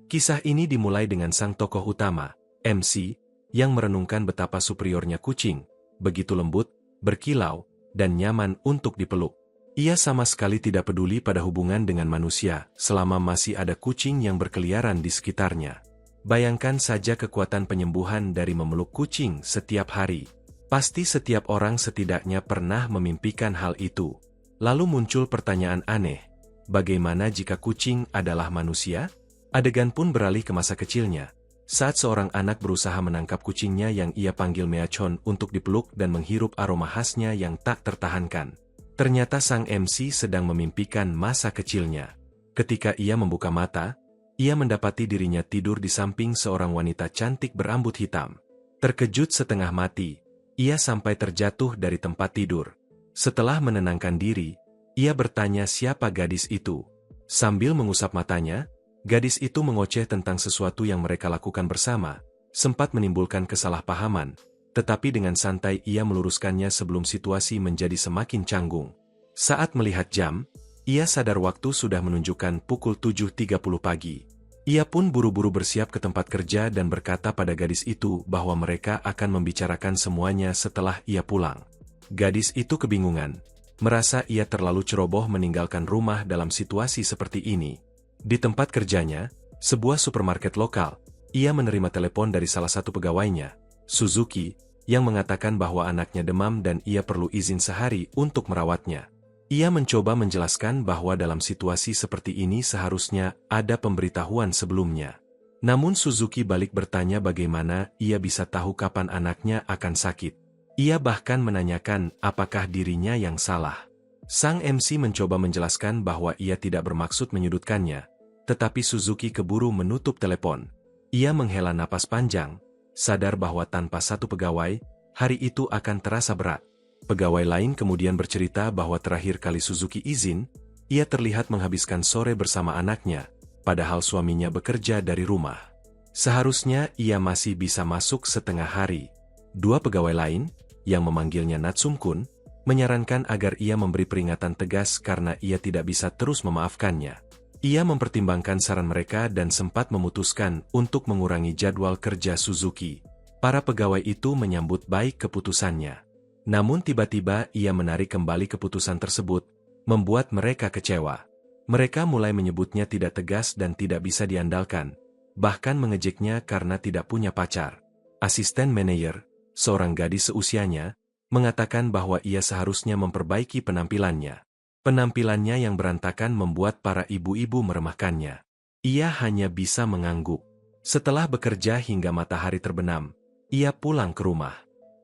Kisah ini dimulai dengan sang tokoh utama, MC, yang merenungkan betapa superiornya kucing, begitu lembut, berkilau, dan nyaman untuk dipeluk. Ia sama sekali tidak peduli pada hubungan dengan manusia, selama masih ada kucing yang berkeliaran di sekitarnya. Bayangkan saja kekuatan penyembuhan dari memeluk kucing setiap hari. Pasti setiap orang setidaknya pernah memimpikan hal itu. Lalu muncul pertanyaan aneh, bagaimana jika kucing adalah manusia? Adegan pun beralih ke masa kecilnya, saat seorang anak berusaha menangkap kucingnya yang ia panggil Meachon untuk dipeluk dan menghirup aroma khasnya yang tak tertahankan. Ternyata sang MC sedang memimpikan masa kecilnya. Ketika ia membuka mata, ia mendapati dirinya tidur di samping seorang wanita cantik berambut hitam. Terkejut setengah mati, ia sampai terjatuh dari tempat tidur. Setelah menenangkan diri, ia bertanya siapa gadis itu. Sambil mengusap matanya, gadis itu mengoceh tentang sesuatu yang mereka lakukan bersama, sempat menimbulkan kesalahpahaman, tetapi dengan santai ia meluruskannya sebelum situasi menjadi semakin canggung. Saat melihat jam, ia sadar waktu sudah menunjukkan pukul 7.30 pagi. Ia pun buru-buru bersiap ke tempat kerja dan berkata pada gadis itu bahwa mereka akan membicarakan semuanya setelah ia pulang. Gadis itu kebingungan, merasa ia terlalu ceroboh meninggalkan rumah dalam situasi seperti ini. Di tempat kerjanya, sebuah supermarket lokal, ia menerima telepon dari salah satu pegawainya, Suzuki, yang mengatakan bahwa anaknya demam dan ia perlu izin sehari untuk merawatnya. Ia mencoba menjelaskan bahwa dalam situasi seperti ini seharusnya ada pemberitahuan sebelumnya. Namun Suzuki balik bertanya bagaimana ia bisa tahu kapan anaknya akan sakit. Ia bahkan menanyakan apakah dirinya yang salah. Sang MC mencoba menjelaskan bahwa ia tidak bermaksud menyudutkannya, tetapi Suzuki keburu menutup telepon. Ia menghela napas panjang, sadar bahwa tanpa satu pegawai, hari itu akan terasa berat. Pegawai lain kemudian bercerita bahwa terakhir kali Suzuki izin, ia terlihat menghabiskan sore bersama anaknya, padahal suaminya bekerja dari rumah. Seharusnya ia masih bisa masuk setengah hari. Dua pegawai lain, yang memanggilnya Natsum-kun, menyarankan agar ia memberi peringatan tegas karena ia tidak bisa terus memaafkannya. Ia mempertimbangkan saran mereka dan sempat memutuskan untuk mengurangi jadwal kerja Suzuki. Para pegawai itu menyambut baik keputusannya. Namun tiba-tiba ia menarik kembali keputusan tersebut, membuat mereka kecewa. Mereka mulai menyebutnya tidak tegas dan tidak bisa diandalkan, bahkan mengejeknya karena tidak punya pacar. Asisten manajer, seorang gadis seusianya, mengatakan bahwa ia seharusnya memperbaiki penampilannya. Penampilannya yang berantakan membuat para ibu-ibu meremehkannya. Ia hanya bisa mengangguk. Setelah bekerja hingga matahari terbenam, ia pulang ke rumah.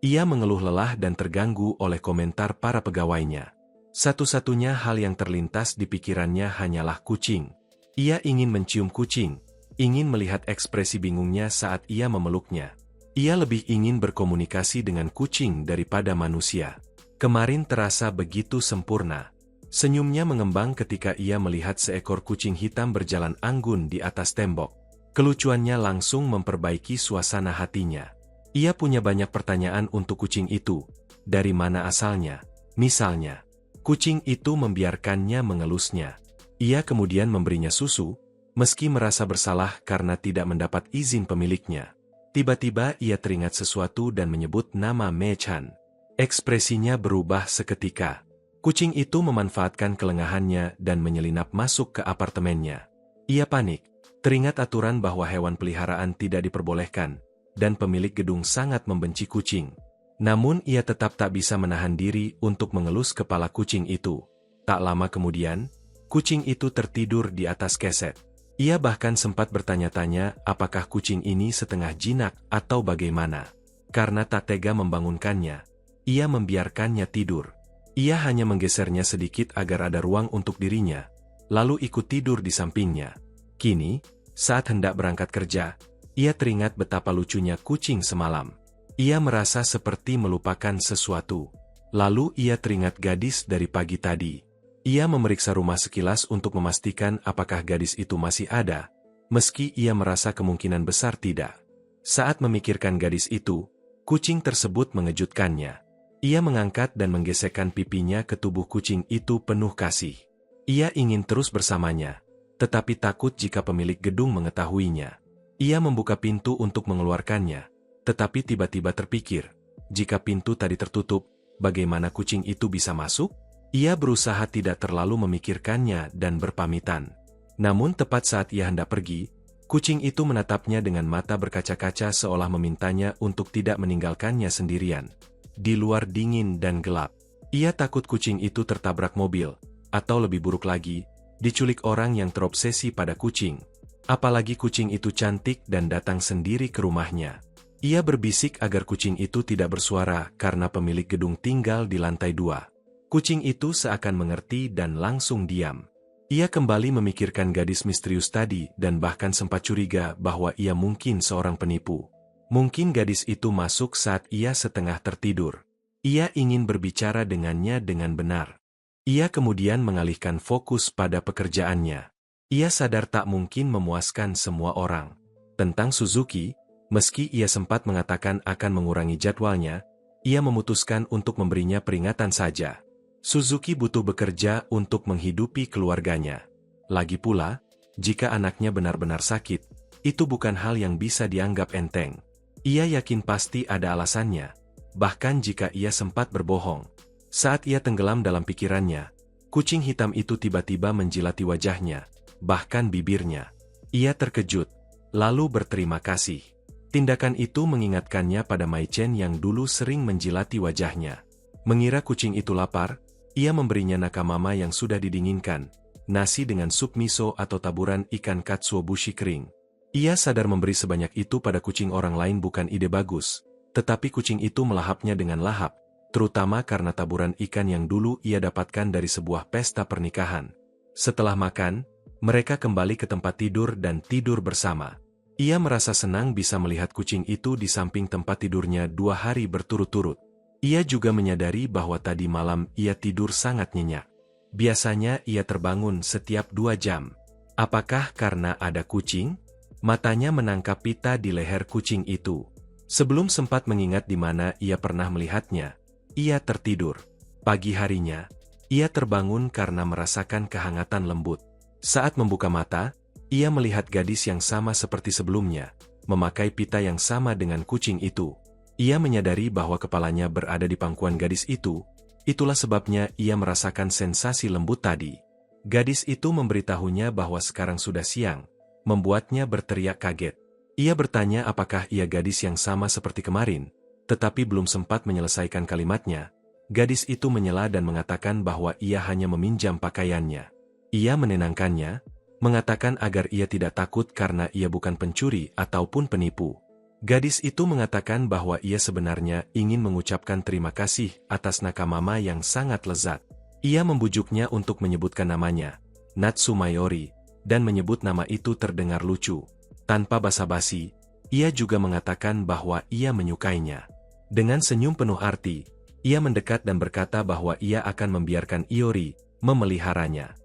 Ia mengeluh lelah dan terganggu oleh komentar para pegawainya. Satu-satunya hal yang terlintas di pikirannya hanyalah kucing. Ia ingin mencium kucing, ingin melihat ekspresi bingungnya saat ia memeluknya. Ia lebih ingin berkomunikasi dengan kucing daripada manusia. Kemarin terasa begitu sempurna. Senyumnya mengembang ketika ia melihat seekor kucing hitam berjalan anggun di atas tembok. Kelucuannya langsung memperbaiki suasana hatinya. Ia punya banyak pertanyaan untuk kucing itu. Dari mana asalnya? Misalnya, kucing itu membiarkannya mengelusnya. Ia kemudian memberinya susu, meski merasa bersalah karena tidak mendapat izin pemiliknya. Tiba-tiba ia teringat sesuatu dan menyebut nama Meichan. Ekspresinya berubah seketika. Kucing itu memanfaatkan kelengahannya dan menyelinap masuk ke apartemennya. Ia panik, teringat aturan bahwa hewan peliharaan tidak diperbolehkan, dan pemilik gedung sangat membenci kucing. Namun ia tetap tak bisa menahan diri untuk mengelus kepala kucing itu. Tak lama kemudian, kucing itu tertidur di atas keset. Ia bahkan sempat bertanya-tanya apakah kucing ini setengah jinak atau bagaimana. Karena tak tega membangunkannya, ia membiarkannya tidur. Ia hanya menggesernya sedikit agar ada ruang untuk dirinya, lalu ikut tidur di sampingnya. Kini, saat hendak berangkat kerja, ia teringat betapa lucunya kucing semalam. Ia merasa seperti melupakan sesuatu. Lalu ia teringat gadis dari pagi tadi. Ia memeriksa rumah sekilas untuk memastikan apakah gadis itu masih ada, meski ia merasa kemungkinan besar tidak. Saat memikirkan gadis itu, kucing tersebut mengejutkannya. Ia mengangkat dan menggesekkan pipinya ke tubuh kucing itu penuh kasih. Ia ingin terus bersamanya, tetapi takut jika pemilik gedung mengetahuinya. Ia membuka pintu untuk mengeluarkannya, tetapi tiba-tiba terpikir, jika pintu tadi tertutup, bagaimana kucing itu bisa masuk? Ia berusaha tidak terlalu memikirkannya dan berpamitan. Namun tepat saat ia hendak pergi, kucing itu menatapnya dengan mata berkaca-kaca seolah memintanya untuk tidak meninggalkannya sendirian. Di luar dingin dan gelap. Ia takut kucing itu tertabrak mobil, atau lebih buruk lagi, diculik orang yang terobsesi pada kucing. Apalagi kucing itu cantik dan datang sendiri ke rumahnya. Ia berbisik agar kucing itu tidak bersuara karena pemilik gedung tinggal di lantai 2. Kucing itu seakan mengerti dan langsung diam. Ia kembali memikirkan gadis misterius tadi dan bahkan sempat curiga bahwa ia mungkin seorang penipu. Mungkin gadis itu masuk saat ia setengah tertidur. Ia ingin berbicara dengannya dengan benar. Ia kemudian mengalihkan fokus pada pekerjaannya. Ia sadar tak mungkin memuaskan semua orang. Tentang Suzuki, meski ia sempat mengatakan akan mengurangi jadwalnya, ia memutuskan untuk memberinya peringatan saja. Suzuki butuh bekerja untuk menghidupi keluarganya. Lagi pula, jika anaknya benar-benar sakit, itu bukan hal yang bisa dianggap enteng. Ia yakin pasti ada alasannya, bahkan jika ia sempat berbohong. Saat ia tenggelam dalam pikirannya, kucing hitam itu tiba-tiba menjilati wajahnya, bahkan bibirnya. Ia terkejut, lalu berterima kasih. Tindakan itu mengingatkannya pada Mai Chen yang dulu sering menjilati wajahnya. Mengira kucing itu lapar, ia memberinya nakamama yang sudah didinginkan, nasi dengan sup miso atau taburan ikan katsuobushi kering. Ia sadar memberi sebanyak itu pada kucing orang lain bukan ide bagus, tetapi kucing itu melahapnya dengan lahap, terutama karena taburan ikan yang dulu ia dapatkan dari sebuah pesta pernikahan. Setelah makan, mereka kembali ke tempat tidur dan tidur bersama. Ia merasa senang bisa melihat kucing itu di samping tempat tidurnya 2 hari berturut-turut. Ia juga menyadari bahwa tadi malam ia tidur sangat nyenyak. Biasanya ia terbangun setiap 2 jam. Apakah karena ada kucing? Matanya menangkap pita di leher kucing itu. Sebelum sempat mengingat di mana ia pernah melihatnya, ia tertidur. Pagi harinya, ia terbangun karena merasakan kehangatan lembut. Saat membuka mata, ia melihat gadis yang sama seperti sebelumnya, memakai pita yang sama dengan kucing itu. Ia menyadari bahwa kepalanya berada di pangkuan gadis itu, itulah sebabnya ia merasakan sensasi lembut tadi. Gadis itu memberitahunya bahwa sekarang sudah siang, membuatnya berteriak kaget. Ia bertanya apakah ia gadis yang sama seperti kemarin, tetapi belum sempat menyelesaikan kalimatnya. Gadis itu menyela dan mengatakan bahwa ia hanya meminjam pakaiannya. Ia menenangkannya, mengatakan agar ia tidak takut karena ia bukan pencuri ataupun penipu. Gadis itu mengatakan bahwa ia sebenarnya ingin mengucapkan terima kasih atas nakamama yang sangat lezat. Ia membujuknya untuk menyebutkan namanya, Natsumayori, dan menyebut nama itu terdengar lucu. Tanpa basa-basi, ia juga mengatakan bahwa ia menyukainya. Dengan senyum penuh arti, ia mendekat dan berkata bahwa ia akan membiarkan Iori memeliharanya.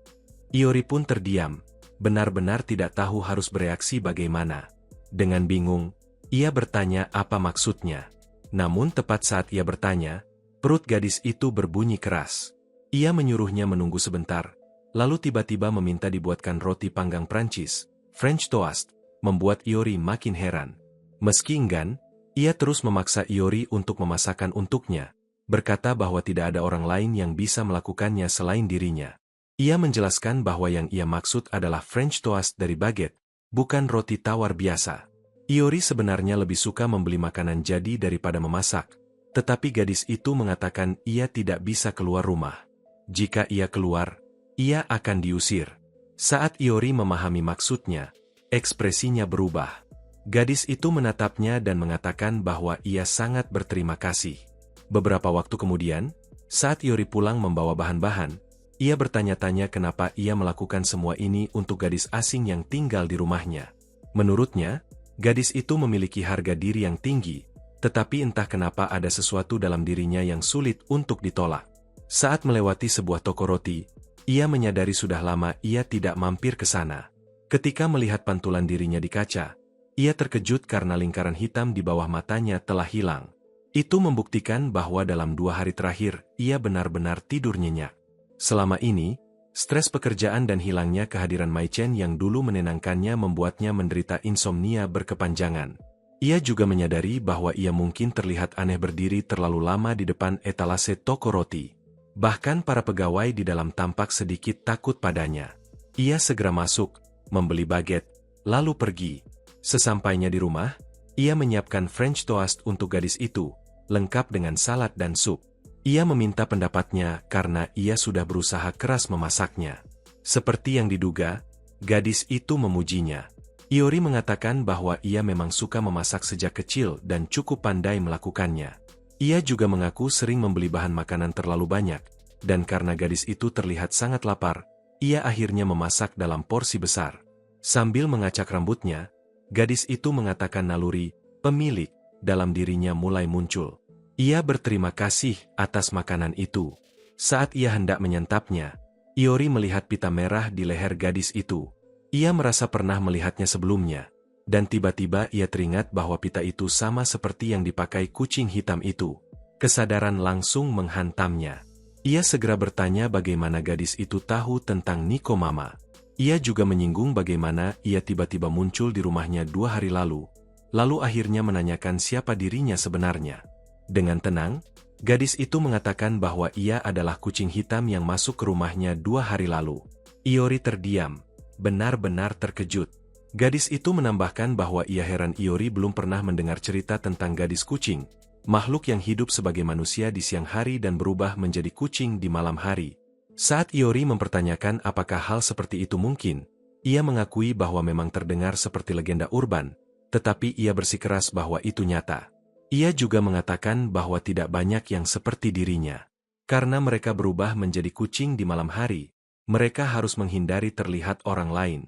Iori pun terdiam, benar-benar tidak tahu harus bereaksi bagaimana. Dengan bingung, ia bertanya apa maksudnya. Namun tepat saat ia bertanya, perut gadis itu berbunyi keras. Ia menyuruhnya menunggu sebentar, lalu tiba-tiba meminta dibuatkan roti panggang Prancis, French toast, membuat Iori makin heran. Meski enggan, ia terus memaksa Iori untuk memasakkan untuknya, berkata bahwa tidak ada orang lain yang bisa melakukannya selain dirinya. Ia menjelaskan bahwa yang ia maksud adalah French toast dari baguette, bukan roti tawar biasa. Iori sebenarnya lebih suka membeli makanan jadi daripada memasak, tetapi gadis itu mengatakan ia tidak bisa keluar rumah. Jika ia keluar, ia akan diusir. Saat Iori memahami maksudnya, ekspresinya berubah. Gadis itu menatapnya dan mengatakan bahwa ia sangat berterima kasih. Beberapa waktu kemudian, saat Iori pulang membawa bahan-bahan, ia bertanya-tanya kenapa ia melakukan semua ini untuk gadis asing yang tinggal di rumahnya. Menurutnya, gadis itu memiliki harga diri yang tinggi, tetapi entah kenapa ada sesuatu dalam dirinya yang sulit untuk ditolak. Saat melewati sebuah toko roti, ia menyadari sudah lama ia tidak mampir ke sana. Ketika melihat pantulan dirinya di kaca, ia terkejut karena lingkaran hitam di bawah matanya telah hilang. Itu membuktikan bahwa dalam 2 hari terakhir, ia benar-benar tidur nyenyak. Selama ini, Stres pekerjaan dan hilangnya kehadiran Mai Chen yang dulu menenangkannya membuatnya menderita insomnia berkepanjangan. Ia juga menyadari bahwa ia mungkin terlihat aneh berdiri terlalu lama di depan etalase toko roti. Bahkan para pegawai di dalam tampak sedikit takut padanya. Ia segera masuk, membeli baget, lalu pergi. Sesampainya di rumah, ia menyiapkan French toast untuk gadis itu, lengkap dengan salad dan sup. Ia meminta pendapatnya karena ia sudah berusaha keras memasaknya. Seperti yang diduga, gadis itu memujinya. Iori mengatakan bahwa ia memang suka memasak sejak kecil dan cukup pandai melakukannya. Ia juga mengaku sering membeli bahan makanan terlalu banyak, dan karena gadis itu terlihat sangat lapar, ia akhirnya memasak dalam porsi besar. Sambil mengacak rambutnya, gadis itu mengatakan naluri pemilik dalam dirinya mulai muncul. Ia berterima kasih atas makanan itu. Saat ia hendak menyantapnya, Iori melihat pita merah di leher gadis itu. Ia merasa pernah melihatnya sebelumnya, dan tiba-tiba ia teringat bahwa pita itu sama seperti yang dipakai kucing hitam itu. Kesadaran langsung menghantamnya. Ia segera bertanya bagaimana gadis itu tahu tentang Niko Mama. Ia juga menyinggung bagaimana ia tiba-tiba muncul di rumahnya 2 hari lalu akhirnya menanyakan siapa dirinya sebenarnya. Dengan tenang, gadis itu mengatakan bahwa ia adalah kucing hitam yang masuk ke rumahnya 2 hari lalu. Iori terdiam, benar-benar terkejut. Gadis itu menambahkan bahwa ia heran Iori belum pernah mendengar cerita tentang gadis kucing, makhluk yang hidup sebagai manusia di siang hari dan berubah menjadi kucing di malam hari. Saat Iori mempertanyakan apakah hal seperti itu mungkin, ia mengakui bahwa memang terdengar seperti legenda urban, tetapi ia bersikeras bahwa itu nyata. Ia juga mengatakan bahwa tidak banyak yang seperti dirinya. Karena mereka berubah menjadi kucing di malam hari, mereka harus menghindari terlihat orang lain.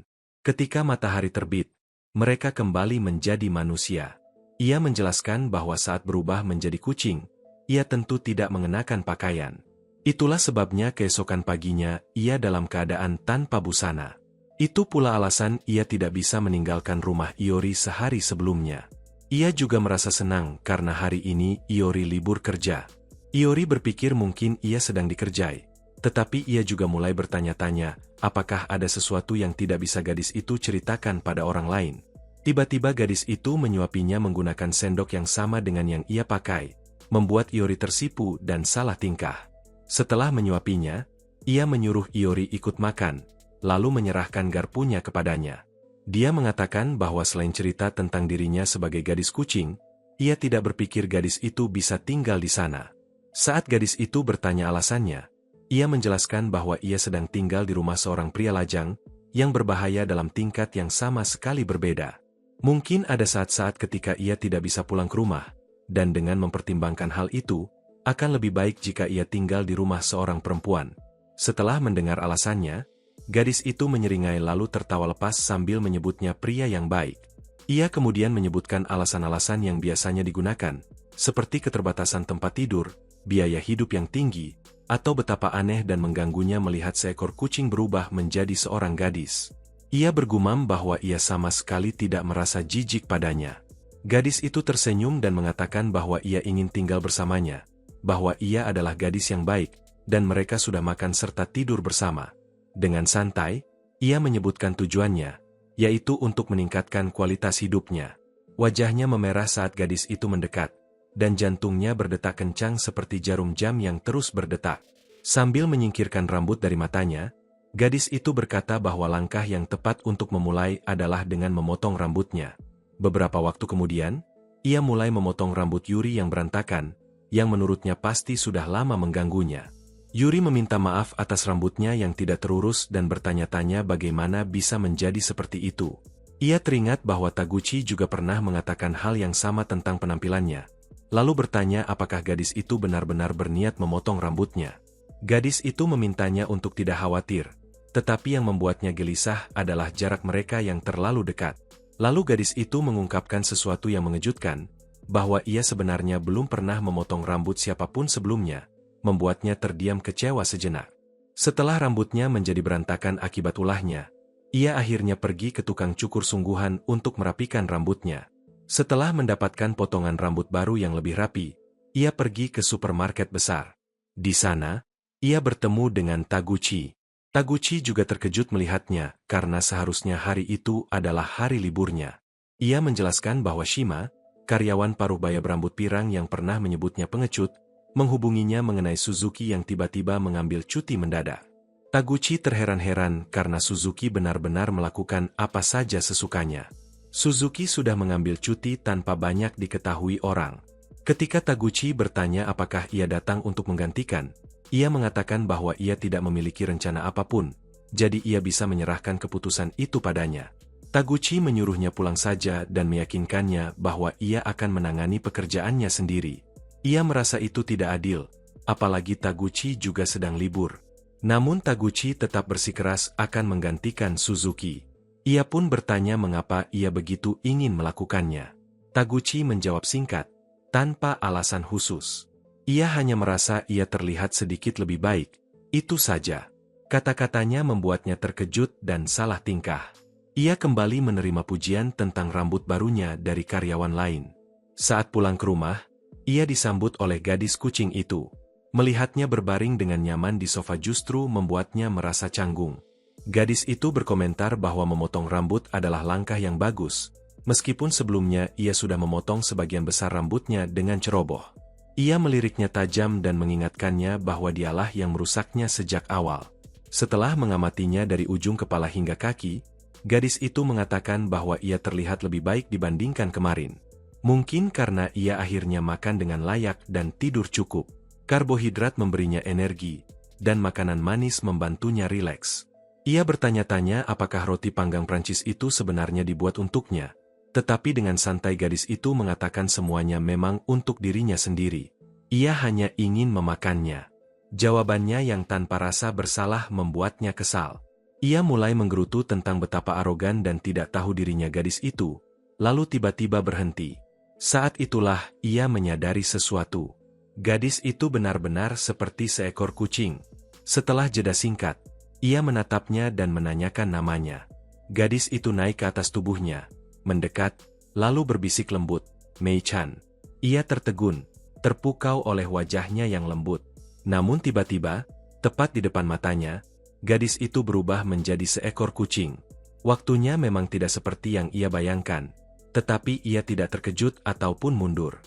Ketika matahari terbit, mereka kembali menjadi manusia. Ia menjelaskan bahwa saat berubah menjadi kucing, ia tentu tidak mengenakan pakaian. Itulah sebabnya keesokan paginya ia dalam keadaan tanpa busana. Itu pula alasan ia tidak bisa meninggalkan rumah Iori sehari sebelumnya. Ia juga merasa senang karena hari ini Iori libur kerja. Iori berpikir mungkin ia sedang dikerjai, tetapi ia juga mulai bertanya-tanya, apakah ada sesuatu yang tidak bisa gadis itu ceritakan pada orang lain. Tiba-tiba gadis itu menyuapinya menggunakan sendok yang sama dengan yang ia pakai, membuat Iori tersipu dan salah tingkah. Setelah menyuapinya, ia menyuruh Iori ikut makan, lalu menyerahkan garpunya kepadanya. Dia mengatakan bahwa selain cerita tentang dirinya sebagai gadis kucing, ia tidak berpikir gadis itu bisa tinggal di sana. Saat gadis itu bertanya alasannya, ia menjelaskan bahwa ia sedang tinggal di rumah seorang pria lajang, yang berbahaya dalam tingkat yang sama sekali berbeda. Mungkin ada saat-saat ketika ia tidak bisa pulang ke rumah, dan dengan mempertimbangkan hal itu, akan lebih baik jika ia tinggal di rumah seorang perempuan. Setelah mendengar alasannya, gadis itu menyeringai lalu tertawa lepas sambil menyebutnya pria yang baik. Ia kemudian menyebutkan alasan-alasan yang biasanya digunakan, seperti keterbatasan tempat tidur, biaya hidup yang tinggi, atau betapa aneh dan mengganggunya melihat seekor kucing berubah menjadi seorang gadis. Ia bergumam bahwa ia sama sekali tidak merasa jijik padanya. Gadis itu tersenyum dan mengatakan bahwa ia ingin tinggal bersamanya, bahwa ia adalah gadis yang baik, dan mereka sudah makan serta tidur bersama. Dengan santai, ia menyebutkan tujuannya, yaitu untuk meningkatkan kualitas hidupnya. Wajahnya memerah saat gadis itu mendekat, dan jantungnya berdetak kencang seperti jarum jam yang terus berdetak. Sambil menyingkirkan rambut dari matanya, gadis itu berkata bahwa langkah yang tepat untuk memulai adalah dengan memotong rambutnya. Beberapa waktu kemudian, ia mulai memotong rambut Yuri yang berantakan, yang menurutnya pasti sudah lama mengganggunya. Yuri meminta maaf atas rambutnya yang tidak terurus dan bertanya-tanya bagaimana bisa menjadi seperti itu. Ia teringat bahwa Taguchi juga pernah mengatakan hal yang sama tentang penampilannya, lalu bertanya apakah gadis itu benar-benar berniat memotong rambutnya. Gadis itu memintanya untuk tidak khawatir, tetapi yang membuatnya gelisah adalah jarak mereka yang terlalu dekat. Lalu gadis itu mengungkapkan sesuatu yang mengejutkan, bahwa ia sebenarnya belum pernah memotong rambut siapapun sebelumnya, membuatnya terdiam kecewa sejenak. Setelah rambutnya menjadi berantakan akibat ulahnya, ia akhirnya pergi ke tukang cukur sungguhan untuk merapikan rambutnya. Setelah mendapatkan potongan rambut baru yang lebih rapi, ia pergi ke supermarket besar. Di sana, ia bertemu dengan Taguchi. Taguchi juga terkejut melihatnya, karena seharusnya hari itu adalah hari liburnya. Ia menjelaskan bahwa Shima, karyawan paruh baya berambut pirang yang pernah menyebutnya pengecut, menghubunginya mengenai Suzuki yang tiba-tiba mengambil cuti mendadak. Taguchi terheran-heran karena Suzuki benar-benar melakukan apa saja sesukanya. Suzuki sudah mengambil cuti tanpa banyak diketahui orang. Ketika Taguchi bertanya apakah ia datang untuk menggantikan, ia mengatakan bahwa ia tidak memiliki rencana apapun, jadi ia bisa menyerahkan keputusan itu padanya. Taguchi menyuruhnya pulang saja dan meyakinkannya bahwa ia akan menangani pekerjaannya sendiri. Ia merasa itu tidak adil, apalagi Taguchi juga sedang libur. Namun Taguchi tetap bersikeras akan menggantikan Suzuki. Ia pun bertanya mengapa ia begitu ingin melakukannya. Taguchi menjawab singkat, tanpa alasan khusus. Ia hanya merasa ia terlihat sedikit lebih baik, itu saja. Kata-katanya membuatnya terkejut dan salah tingkah. Ia kembali menerima pujian tentang rambut barunya dari karyawan lain. Saat pulang ke rumah, ia disambut oleh gadis kucing itu. Melihatnya berbaring dengan nyaman di sofa justru membuatnya merasa canggung. Gadis itu berkomentar bahwa memotong rambut adalah langkah yang bagus, meskipun sebelumnya ia sudah memotong sebagian besar rambutnya dengan ceroboh. Ia meliriknya tajam dan mengingatkannya bahwa dialah yang merusaknya sejak awal. Setelah mengamatinya dari ujung kepala hingga kaki, gadis itu mengatakan bahwa ia terlihat lebih baik dibandingkan kemarin. Mungkin karena ia akhirnya makan dengan layak dan tidur cukup. Karbohidrat memberinya energi, dan makanan manis membantunya rileks. Ia bertanya-tanya apakah roti panggang Prancis itu sebenarnya dibuat untuknya, tetapi dengan santai gadis itu mengatakan semuanya memang untuk dirinya sendiri. Ia hanya ingin memakannya. Jawabannya yang tanpa rasa bersalah membuatnya kesal. Ia mulai menggerutu tentang betapa arogan dan tidak tahu dirinya gadis itu, lalu tiba-tiba berhenti. Saat itulah ia menyadari sesuatu. Gadis itu benar-benar seperti seekor kucing. Setelah jeda singkat, ia menatapnya dan menanyakan namanya. Gadis itu naik ke atas tubuhnya, mendekat, lalu berbisik lembut, "Mei-chan." Ia tertegun, terpukau oleh wajahnya yang lembut. Namun tiba-tiba, tepat di depan matanya, gadis itu berubah menjadi seekor kucing. Waktunya memang tidak seperti yang ia bayangkan, tetapi ia tidak terkejut ataupun mundur.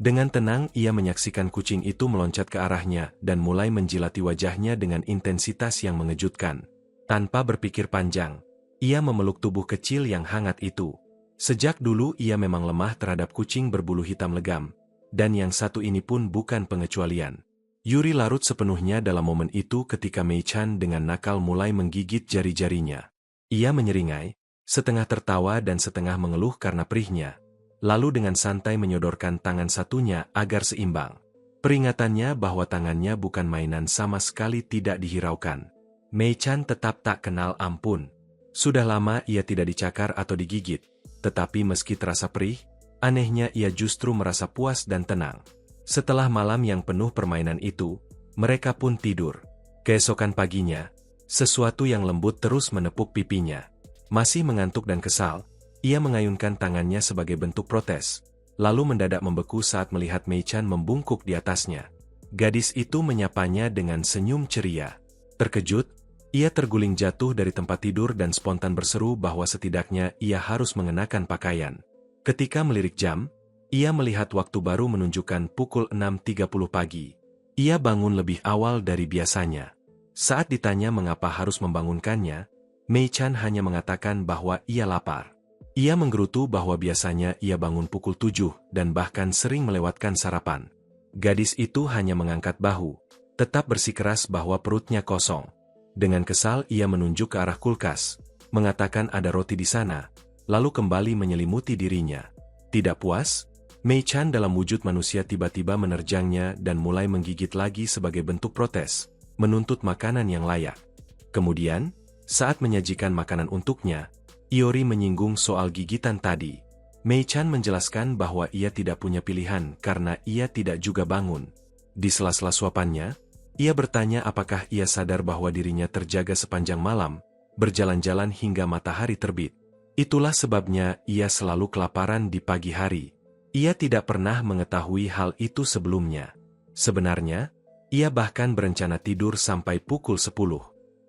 Dengan tenang ia menyaksikan kucing itu meloncat ke arahnya dan mulai menjilati wajahnya dengan intensitas yang mengejutkan. Tanpa berpikir panjang, ia memeluk tubuh kecil yang hangat itu. Sejak dulu ia memang lemah terhadap kucing berbulu hitam legam, dan yang satu ini pun bukan pengecualian. Yuri larut sepenuhnya dalam momen itu ketika Mei-chan dengan nakal mulai menggigit jari-jarinya. Ia menyeringai, setengah tertawa dan setengah mengeluh karena perihnya. Lalu dengan santai menyodorkan tangan satunya agar seimbang. Peringatannya bahwa tangannya bukan mainan sama sekali tidak dihiraukan. Mei-chan tetap tak kenal ampun. Sudah lama ia tidak dicakar atau digigit, tetapi meski terasa perih, anehnya ia justru merasa puas dan tenang. Setelah malam yang penuh permainan itu, mereka pun tidur. Keesokan paginya, sesuatu yang lembut terus menepuk pipinya. Masih mengantuk dan kesal, ia mengayunkan tangannya sebagai bentuk protes, lalu mendadak membeku saat melihat Mei-chan membungkuk di atasnya. Gadis itu menyapanya dengan senyum ceria. Terkejut, ia terguling jatuh dari tempat tidur dan spontan berseru bahwa setidaknya ia harus mengenakan pakaian. Ketika melirik jam, ia melihat waktu baru menunjukkan pukul 6.30 pagi. Ia bangun lebih awal dari biasanya. Saat ditanya mengapa harus membangunkannya, Mei-chan hanya mengatakan bahwa ia lapar. Ia menggerutu bahwa biasanya ia bangun pukul 7 dan bahkan sering melewatkan sarapan. Gadis itu hanya mengangkat bahu, tetap bersikeras bahwa perutnya kosong. Dengan kesal ia menunjuk ke arah kulkas, mengatakan ada roti di sana, lalu kembali menyelimuti dirinya. Tidak puas, Mei-chan dalam wujud manusia tiba-tiba menerjangnya dan mulai menggigit lagi sebagai bentuk protes, menuntut makanan yang layak. Kemudian, saat menyajikan makanan untuknya, Iori menyinggung soal gigitan tadi. Mei-chan menjelaskan bahwa ia tidak punya pilihan karena ia tidak juga bangun. Di sela-sela suapannya, ia bertanya apakah ia sadar bahwa dirinya terjaga sepanjang malam, berjalan-jalan hingga matahari terbit. Itulah sebabnya ia selalu kelaparan di pagi hari. Ia tidak pernah mengetahui hal itu sebelumnya. Sebenarnya, ia bahkan berencana tidur sampai pukul 10.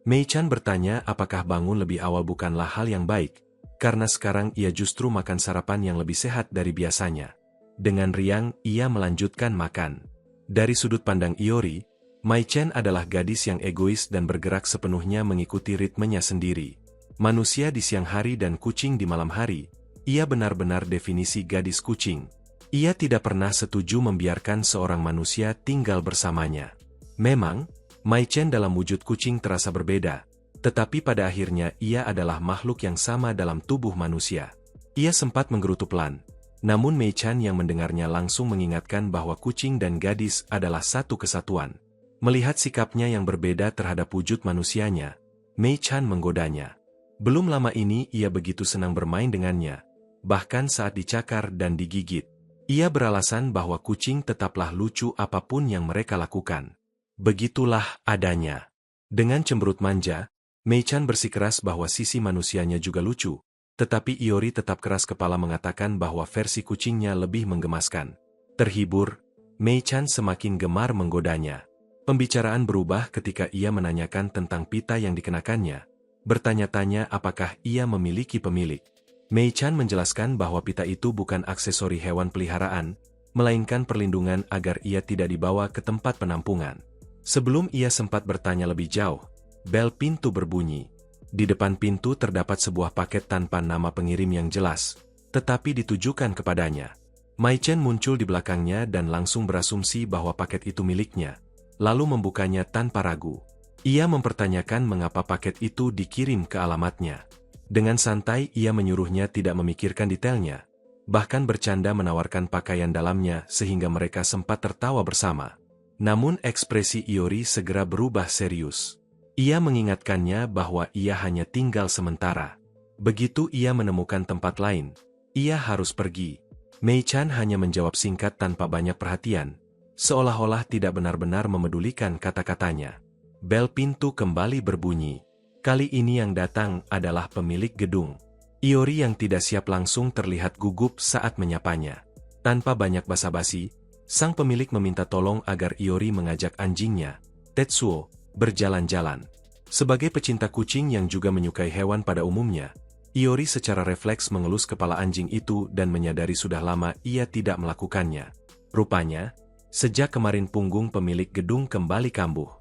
Mei Chan bertanya apakah bangun lebih awal bukanlah hal yang baik, karena sekarang ia justru makan sarapan yang lebih sehat dari biasanya. Dengan riang, ia melanjutkan makan. Dari sudut pandang Iori, Mei Chan adalah gadis yang egois dan bergerak sepenuhnya mengikuti ritmenya sendiri. Manusia di siang hari dan kucing di malam hari, ia benar-benar definisi gadis kucing. Ia tidak pernah setuju membiarkan seorang manusia tinggal bersamanya. Memang, Mei Chan dalam wujud kucing terasa berbeda, tetapi pada akhirnya ia adalah makhluk yang sama dalam tubuh manusia. Ia sempat menggerutu pelan, namun Mei Chan yang mendengarnya langsung mengingatkan bahwa kucing dan gadis adalah satu kesatuan. Melihat sikapnya yang berbeda terhadap wujud manusianya, Mei Chan menggodanya. Belum lama ini ia begitu senang bermain dengannya, bahkan saat dicakar dan digigit. Ia beralasan bahwa kucing tetaplah lucu apapun yang mereka lakukan. Begitulah adanya. Dengan cemberut manja, Mei Chan bersikeras bahwa sisi manusianya juga lucu, tetapi Iori tetap keras kepala mengatakan bahwa versi kucingnya lebih menggemaskan. Terhibur, Mei Chan semakin gemar menggodanya. Pembicaraan berubah ketika ia menanyakan tentang pita yang dikenakannya, bertanya-tanya apakah ia memiliki pemilik. Mei Chan menjelaskan bahwa pita itu bukan aksesori hewan peliharaan, melainkan perlindungan agar ia tidak dibawa ke tempat penampungan. Sebelum ia sempat bertanya lebih jauh, bel pintu berbunyi. Di depan pintu terdapat sebuah paket tanpa nama pengirim yang jelas, tetapi ditujukan kepadanya. Mei Chan muncul di belakangnya dan langsung berasumsi bahwa paket itu miliknya, lalu membukanya tanpa ragu. Ia mempertanyakan mengapa paket itu dikirim ke alamatnya. Dengan santai ia menyuruhnya tidak memikirkan detailnya, bahkan bercanda menawarkan pakaian dalamnya sehingga mereka sempat tertawa bersama. Namun ekspresi Iori segera berubah serius. Ia mengingatkannya bahwa ia hanya tinggal sementara. Begitu ia menemukan tempat lain, ia harus pergi. Mei Chan hanya menjawab singkat tanpa banyak perhatian, seolah-olah tidak benar-benar memedulikan kata-katanya. Bel pintu kembali berbunyi. Kali ini yang datang adalah pemilik gedung. Iori yang tidak siap langsung terlihat gugup saat menyapanya. Tanpa banyak basa-basi, sang pemilik meminta tolong agar Iori mengajak anjingnya, Tetsuo, berjalan-jalan. Sebagai pecinta kucing yang juga menyukai hewan pada umumnya, Iori secara refleks mengelus kepala anjing itu dan menyadari sudah lama ia tidak melakukannya. Rupanya, sejak kemarin punggung pemilik gedung kembali kambuh.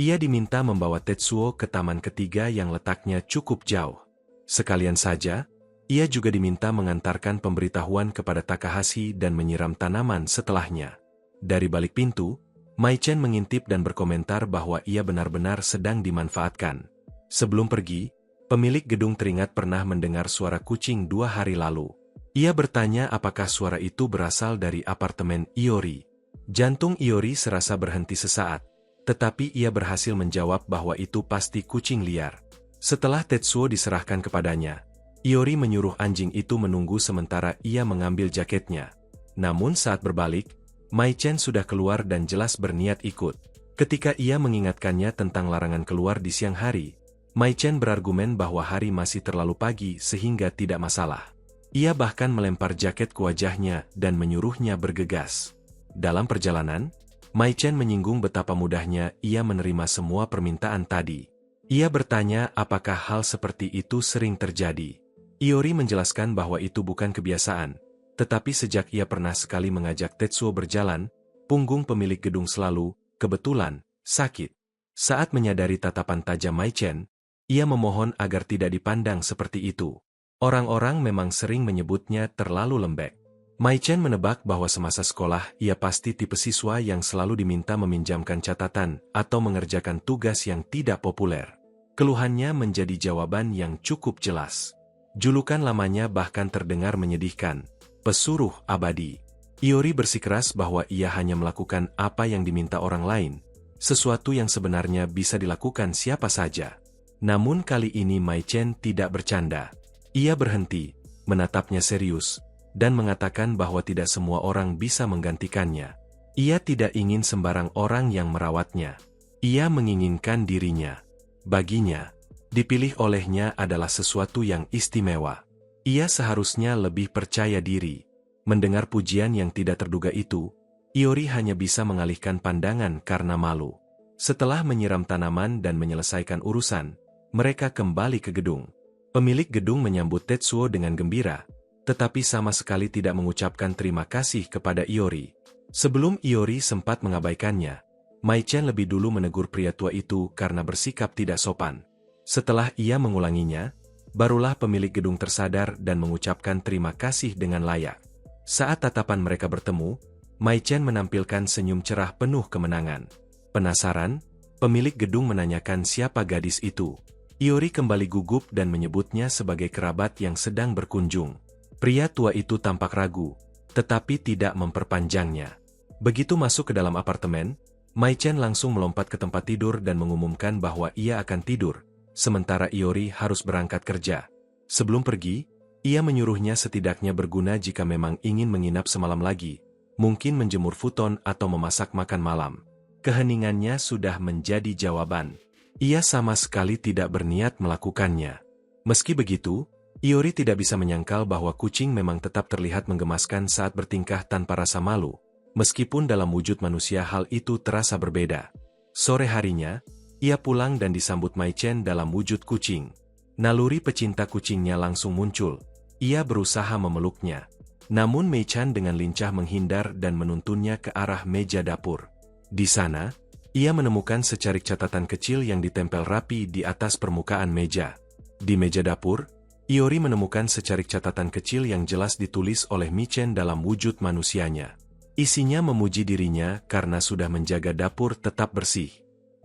Ia diminta membawa Tetsuo ke taman ketiga yang letaknya cukup jauh. Sekalian saja, ia juga diminta mengantarkan pemberitahuan kepada Takahashi dan menyiram tanaman setelahnya. Dari balik pintu, Mei Chan mengintip dan berkomentar bahwa ia benar-benar sedang dimanfaatkan. Sebelum pergi, pemilik gedung teringat pernah mendengar suara kucing 2 hari lalu. Ia bertanya apakah suara itu berasal dari apartemen Iori. Jantung Iori serasa berhenti sesaat, tetapi ia berhasil menjawab bahwa itu pasti kucing liar. Setelah Tetsuo diserahkan kepadanya, Iori menyuruh anjing itu menunggu sementara ia mengambil jaketnya. Namun saat berbalik, Mei Chan sudah keluar dan jelas berniat ikut. Ketika ia mengingatkannya tentang larangan keluar di siang hari, Mei Chan berargumen bahwa hari masih terlalu pagi sehingga tidak masalah. Ia bahkan melempar jaket ke wajahnya dan menyuruhnya bergegas. Dalam perjalanan, Mei Chan menyinggung betapa mudahnya ia menerima semua permintaan tadi. Ia bertanya apakah hal seperti itu sering terjadi. Iori menjelaskan bahwa itu bukan kebiasaan, tetapi sejak ia pernah sekali mengajak Tetsuo berjalan, punggung pemilik gedung selalu, kebetulan, sakit. Saat menyadari tatapan tajam Mei Chan, ia memohon agar tidak dipandang seperti itu. Orang-orang memang sering menyebutnya terlalu lembek. Mei Chan menebak bahwa semasa sekolah ia pasti tipe siswa yang selalu diminta meminjamkan catatan atau mengerjakan tugas yang tidak populer. Keluhannya menjadi jawaban yang cukup jelas. Julukan lamanya bahkan terdengar menyedihkan, pesuruh abadi. Iori bersikeras bahwa ia hanya melakukan apa yang diminta orang lain, sesuatu yang sebenarnya bisa dilakukan siapa saja. Namun kali ini Mei Chan tidak bercanda. Ia berhenti, menatapnya serius, dan mengatakan bahwa tidak semua orang bisa menggantikannya. Ia tidak ingin sembarang orang yang merawatnya. Ia menginginkan dirinya. Baginya, dipilih olehnya adalah sesuatu yang istimewa. Ia seharusnya lebih percaya diri. Mendengar pujian yang tidak terduga itu, Iori hanya bisa mengalihkan pandangan karena malu. Setelah menyiram tanaman dan menyelesaikan urusan, mereka kembali ke gedung. Pemilik gedung menyambut Tetsuo dengan gembira, tetapi sama sekali tidak mengucapkan terima kasih kepada Iori. Sebelum Iori sempat mengabaikannya, Mai-chan lebih dulu menegur pria tua itu karena bersikap tidak sopan. Setelah ia mengulanginya, barulah pemilik gedung tersadar dan mengucapkan terima kasih dengan layak. Saat tatapan mereka bertemu, Mai-chan menampilkan senyum cerah penuh kemenangan. Penasaran, pemilik gedung menanyakan siapa gadis itu. Iori kembali gugup dan menyebutnya sebagai kerabat yang sedang berkunjung. Pria tua itu tampak ragu, tetapi tidak memperpanjangnya. Begitu masuk ke dalam apartemen, Mai-chan langsung melompat ke tempat tidur dan mengumumkan bahwa ia akan tidur, sementara Iori harus berangkat kerja. Sebelum pergi, ia menyuruhnya setidaknya berguna jika memang ingin menginap semalam lagi, mungkin menjemur futon atau memasak makan malam. Keheningannya sudah menjadi jawaban. Ia sama sekali tidak berniat melakukannya. Meski begitu, Iori tidak bisa menyangkal bahwa kucing memang tetap terlihat menggemaskan saat bertingkah tanpa rasa malu. Meskipun dalam wujud manusia hal itu terasa berbeda. Sore harinya, ia pulang dan disambut Mai-chan dalam wujud kucing. Naluri pecinta kucingnya langsung muncul. Ia berusaha memeluknya. Namun Mai-chan dengan lincah menghindar dan menuntunnya ke arah meja dapur. Di sana, ia menemukan secarik catatan kecil yang ditempel rapi di atas permukaan meja. Di meja dapur, Iori menemukan secarik catatan kecil yang jelas ditulis oleh Mai-chan dalam wujud manusianya. Isinya memuji dirinya karena sudah menjaga dapur tetap bersih.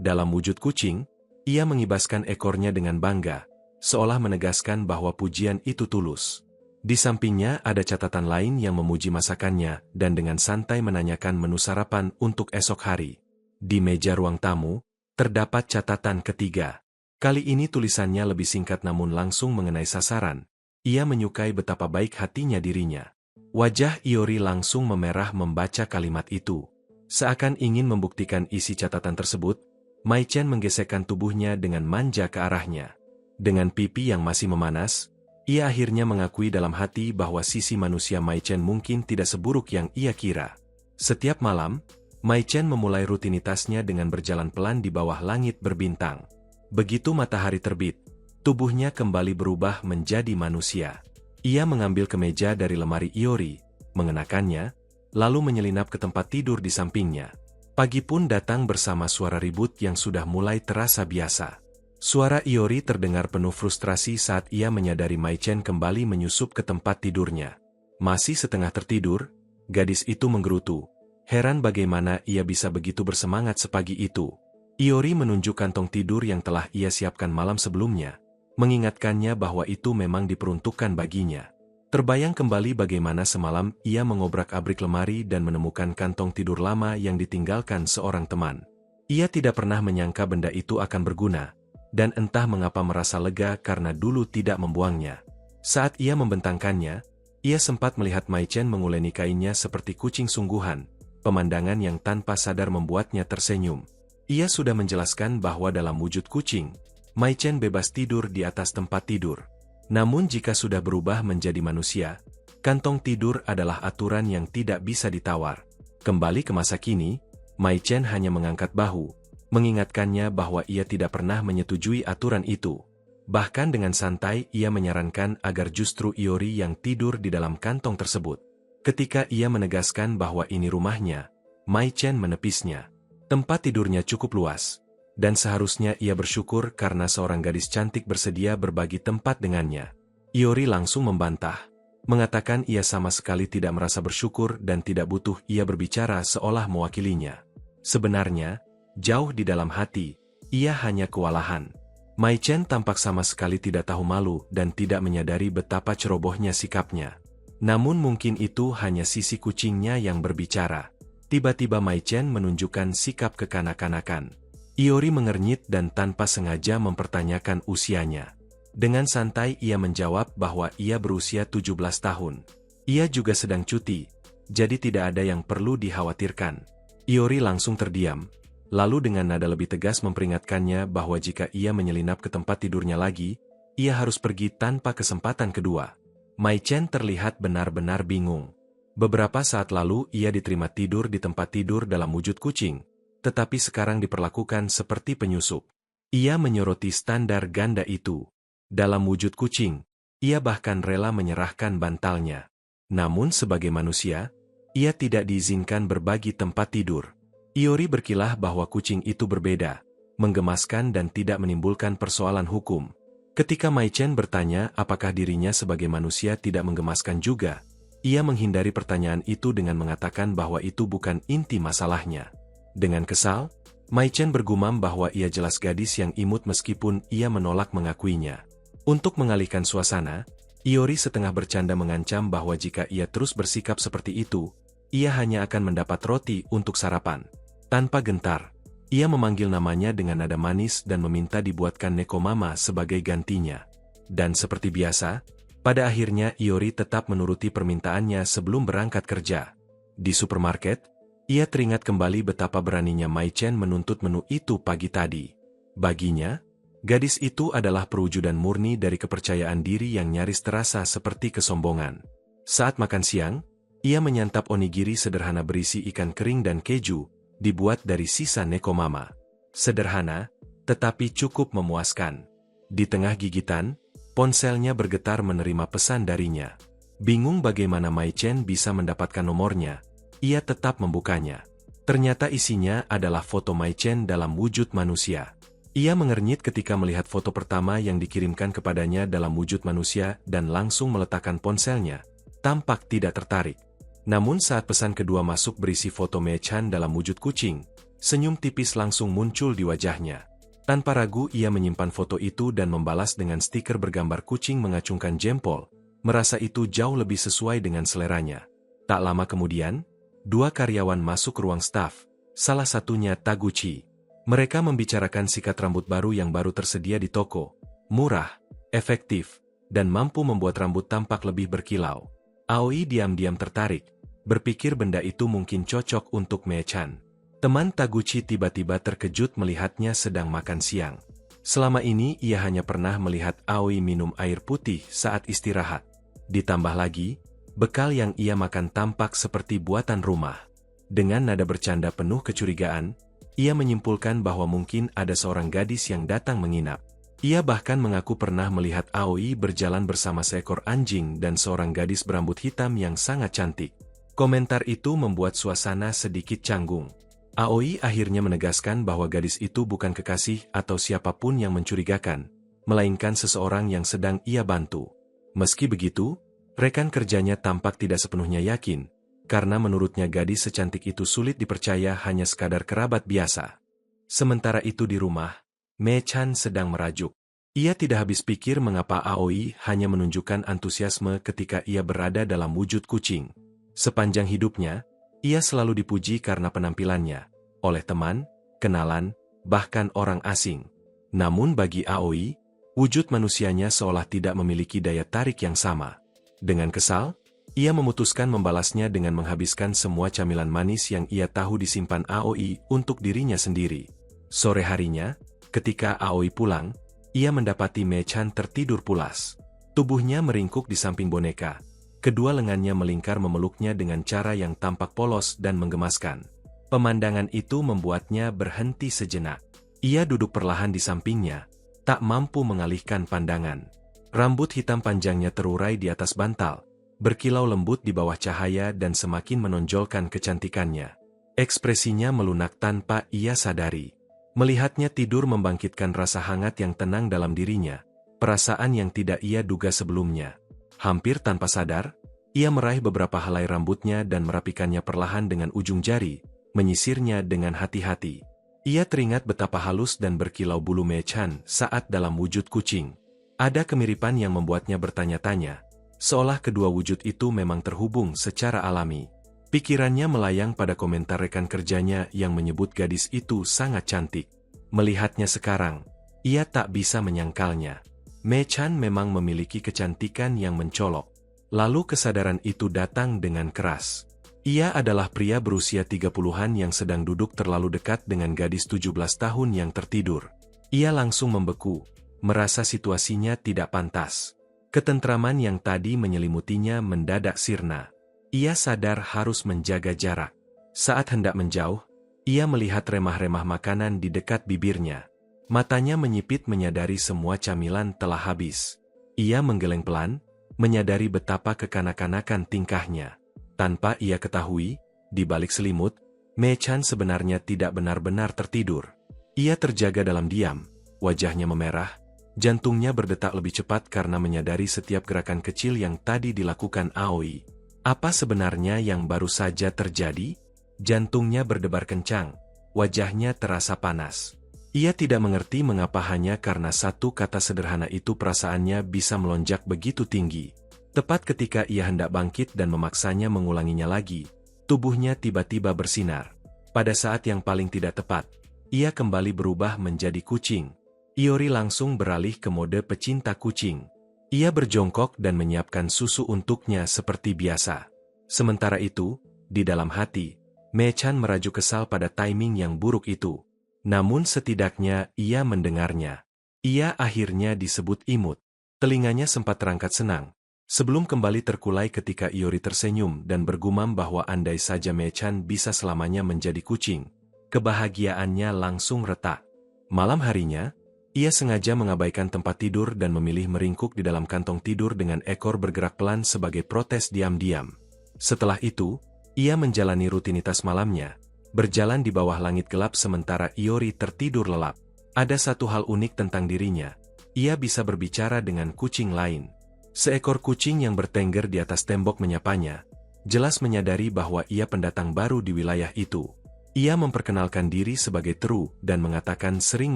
Dalam wujud kucing, ia mengibaskan ekornya dengan bangga, seolah menegaskan bahwa pujian itu tulus. Di sampingnya ada catatan lain yang memuji masakannya dan dengan santai menanyakan menu sarapan untuk esok hari. Di meja ruang tamu, terdapat catatan ketiga. Kali ini tulisannya lebih singkat namun langsung mengenai sasaran. Ia menyukai betapa baik hatinya dirinya. Wajah Iori langsung memerah membaca kalimat itu. Seakan ingin membuktikan isi catatan tersebut, Mai-chan menggesekkan tubuhnya dengan manja ke arahnya. Dengan pipi yang masih memanas, ia akhirnya mengakui dalam hati bahwa sisi manusia Mai-chan mungkin tidak seburuk yang ia kira. Setiap malam, Mai-chan memulai rutinitasnya dengan berjalan pelan di bawah langit berbintang. Begitu matahari terbit, tubuhnya kembali berubah menjadi manusia. Ia mengambil kemeja dari lemari Iori, mengenakannya, lalu menyelinap ke tempat tidur di sampingnya. Pagi pun datang bersama suara ribut yang sudah mulai terasa biasa. Suara Iori terdengar penuh frustrasi saat ia menyadari Mai-chan kembali menyusup ke tempat tidurnya. Masih setengah tertidur, gadis itu menggerutu. Heran bagaimana ia bisa begitu bersemangat sepagi itu. Iori menunjuk kantong tidur yang telah ia siapkan malam sebelumnya, mengingatkannya bahwa itu memang diperuntukkan baginya. Terbayang kembali bagaimana semalam ia mengobrak-abrik lemari dan menemukan kantong tidur lama yang ditinggalkan seorang teman. Ia tidak pernah menyangka benda itu akan berguna, dan entah mengapa merasa lega karena dulu tidak membuangnya. Saat ia membentangkannya, ia sempat melihat Mai-chan menguleni kainnya seperti kucing sungguhan, pemandangan yang tanpa sadar membuatnya tersenyum. Ia sudah menjelaskan bahwa dalam wujud kucing, Mai-chan bebas tidur di atas tempat tidur. Namun jika sudah berubah menjadi manusia, kantong tidur adalah aturan yang tidak bisa ditawar. Kembali ke masa kini, Mai-chan hanya mengangkat bahu, mengingatkannya bahwa ia tidak pernah menyetujui aturan itu. Bahkan dengan santai ia menyarankan agar justru Iori yang tidur di dalam kantong tersebut. Ketika ia menegaskan bahwa ini rumahnya, Mai-chan menepisnya. Tempat tidurnya cukup luas, dan seharusnya ia bersyukur karena seorang gadis cantik bersedia berbagi tempat dengannya. Iori langsung membantah, mengatakan ia sama sekali tidak merasa bersyukur dan tidak butuh ia berbicara seolah mewakilinya. Sebenarnya, jauh di dalam hati, ia hanya kewalahan. Mai-chan tampak sama sekali tidak tahu malu dan tidak menyadari betapa cerobohnya sikapnya. Namun mungkin itu hanya sisi kucingnya yang berbicara. Tiba-tiba Mai-chan menunjukkan sikap kekanak-kanakan. Iori mengernyit dan tanpa sengaja mempertanyakan usianya. Dengan santai ia menjawab bahwa ia berusia 17 tahun. Ia juga sedang cuti, jadi tidak ada yang perlu dikhawatirkan. Iori langsung terdiam, lalu dengan nada lebih tegas memperingatkannya bahwa jika ia menyelinap ke tempat tidurnya lagi, ia harus pergi tanpa kesempatan kedua. Mai-chan terlihat benar-benar bingung. Beberapa saat lalu ia diterima tidur di tempat tidur dalam wujud kucing, tetapi sekarang diperlakukan seperti penyusup. Ia menyoroti standar ganda itu. Dalam wujud kucing, ia bahkan rela menyerahkan bantalnya. Namun sebagai manusia, ia tidak diizinkan berbagi tempat tidur. Iori berkilah bahwa kucing itu berbeda, menggemaskan dan tidak menimbulkan persoalan hukum. Ketika Mai Chen bertanya apakah dirinya sebagai manusia tidak menggemaskan juga, ia menghindari pertanyaan itu dengan mengatakan bahwa itu bukan inti masalahnya. Dengan kesal, Mai Chen bergumam bahwa ia jelas gadis yang imut meskipun ia menolak mengakuinya. Untuk mengalihkan suasana, Iori setengah bercanda mengancam bahwa jika ia terus bersikap seperti itu, ia hanya akan mendapat roti untuk sarapan. Tanpa gentar, ia memanggil namanya dengan nada manis dan meminta dibuatkan Neko Mama sebagai gantinya. Dan seperti biasa, pada akhirnya Iori tetap menuruti permintaannya sebelum berangkat kerja. Di supermarket, ia teringat kembali betapa beraninya Mai Chen menuntut menu itu pagi tadi. Baginya, gadis itu adalah perwujudan murni dari kepercayaan diri yang nyaris terasa seperti kesombongan. Saat makan siang, ia menyantap onigiri sederhana berisi ikan kering dan keju, dibuat dari sisa Neko Mama. Sederhana, tetapi cukup memuaskan. Di tengah gigitan, ponselnya bergetar menerima pesan darinya. Bingung bagaimana Mai Chen bisa mendapatkan nomornya, ia tetap membukanya. Ternyata isinya adalah foto Mai Chen dalam wujud manusia. Ia mengernyit ketika melihat foto pertama yang dikirimkan kepadanya dalam wujud manusia dan langsung meletakkan ponselnya, tampak tidak tertarik. Namun saat pesan kedua masuk berisi foto Mai Chen dalam wujud kucing, senyum tipis langsung muncul di wajahnya. Tanpa ragu ia menyimpan foto itu dan membalas dengan stiker bergambar kucing mengacungkan jempol, merasa itu jauh lebih sesuai dengan seleranya. Tak lama kemudian, dua karyawan masuk ruang staf, salah satunya Taguchi. Mereka membicarakan sikat rambut baru yang baru tersedia di toko, murah, efektif, dan mampu membuat rambut tampak lebih berkilau. Aoi diam-diam tertarik, berpikir benda itu mungkin cocok untuk Mai Chen. Teman Taguchi tiba-tiba terkejut melihatnya sedang makan siang. Selama ini ia hanya pernah melihat Aoi minum air putih saat istirahat. Ditambah lagi, bekal yang ia makan tampak seperti buatan rumah. Dengan nada bercanda penuh kecurigaan, ia menyimpulkan bahwa mungkin ada seorang gadis yang datang menginap. Ia bahkan mengaku pernah melihat Aoi berjalan bersama seekor anjing dan seorang gadis berambut hitam yang sangat cantik. Komentar itu membuat suasana sedikit canggung. Aoi akhirnya menegaskan bahwa gadis itu bukan kekasih atau siapapun yang mencurigakan, melainkan seseorang yang sedang ia bantu. Meski begitu, rekan kerjanya tampak tidak sepenuhnya yakin, karena menurutnya gadis secantik itu sulit dipercaya hanya sekadar kerabat biasa. Sementara itu di rumah, Mai Chen sedang merajuk. Ia tidak habis pikir mengapa Aoi hanya menunjukkan antusiasme ketika ia berada dalam wujud kucing. Sepanjang hidupnya, ia selalu dipuji karena penampilannya, oleh teman, kenalan, bahkan orang asing. Namun bagi Aoi, wujud manusianya seolah tidak memiliki daya tarik yang sama. Dengan kesal, ia memutuskan membalasnya dengan menghabiskan semua camilan manis yang ia tahu disimpan Aoi untuk dirinya sendiri. Sore harinya, ketika Aoi pulang, ia mendapati Mai Chen tertidur pulas. Tubuhnya meringkuk di samping boneka. Kedua lengannya melingkar memeluknya dengan cara yang tampak polos dan menggemaskan. Pemandangan itu membuatnya berhenti sejenak. Ia duduk perlahan di sampingnya, tak mampu mengalihkan pandangan. Rambut hitam panjangnya terurai di atas bantal, berkilau lembut di bawah cahaya dan semakin menonjolkan kecantikannya. Ekspresinya melunak tanpa ia sadari. Melihatnya tidur membangkitkan rasa hangat yang tenang dalam dirinya, perasaan yang tidak ia duga sebelumnya. Hampir tanpa sadar, ia meraih beberapa helai rambutnya dan merapikannya perlahan dengan ujung jari, menyisirnya dengan hati-hati. Ia teringat betapa halus dan berkilau bulu Mai Chen saat dalam wujud kucing. Ada kemiripan yang membuatnya bertanya-tanya, seolah kedua wujud itu memang terhubung secara alami. Pikirannya melayang pada komentar rekan kerjanya yang menyebut gadis itu sangat cantik. Melihatnya sekarang, ia tak bisa menyangkalnya. Mai Chen memang memiliki kecantikan yang mencolok. Lalu kesadaran itu datang dengan keras. Ia adalah pria berusia 30-an yang sedang duduk terlalu dekat dengan gadis 17 tahun yang tertidur. Ia langsung membeku, merasa situasinya tidak pantas. Ketentraman yang tadi menyelimutinya mendadak sirna. Ia sadar harus menjaga jarak. Saat hendak menjauh, Ia melihat remah-remah makanan di dekat bibirnya. Matanya menyipit menyadari semua camilan telah habis. Ia menggeleng pelan, menyadari betapa kekanak-kanakan tingkahnya. Tanpa ia ketahui, di balik selimut, Mei Chan sebenarnya tidak benar-benar tertidur. Ia terjaga dalam diam, wajahnya memerah, jantungnya berdetak lebih cepat karena menyadari setiap gerakan kecil yang tadi dilakukan Aoi. Apa sebenarnya yang baru saja terjadi? Jantungnya berdebar kencang, wajahnya terasa panas. Ia tidak mengerti mengapa hanya karena satu kata sederhana itu perasaannya bisa melonjak begitu tinggi. Tepat ketika ia hendak bangkit dan memaksanya mengulanginya lagi, tubuhnya tiba-tiba bersinar. Pada saat yang paling tidak tepat, ia kembali berubah menjadi kucing. Iori langsung beralih ke mode pecinta kucing. Ia berjongkok dan menyiapkan susu untuknya seperti biasa. Sementara itu, di dalam hati, Mei Chan merajuk kesal pada timing yang buruk itu. Namun setidaknya ia mendengarnya. Ia akhirnya disebut imut. Telinganya sempat terangkat senang, sebelum kembali terkulai ketika Iori tersenyum dan bergumam bahwa andai saja Mei Chan bisa selamanya menjadi kucing, kebahagiaannya langsung retak. Malam harinya, ia sengaja mengabaikan tempat tidur dan memilih meringkuk di dalam kantong tidur dengan ekor bergerak pelan sebagai protes diam-diam. Setelah itu, ia menjalani rutinitas malamnya, berjalan di bawah langit gelap sementara Iori tertidur lelap. Ada satu hal unik tentang dirinya, ia bisa berbicara dengan kucing lain. Seekor kucing yang bertengger di atas tembok menyapanya, jelas menyadari bahwa ia pendatang baru di wilayah itu. Ia memperkenalkan diri sebagai Teru dan mengatakan sering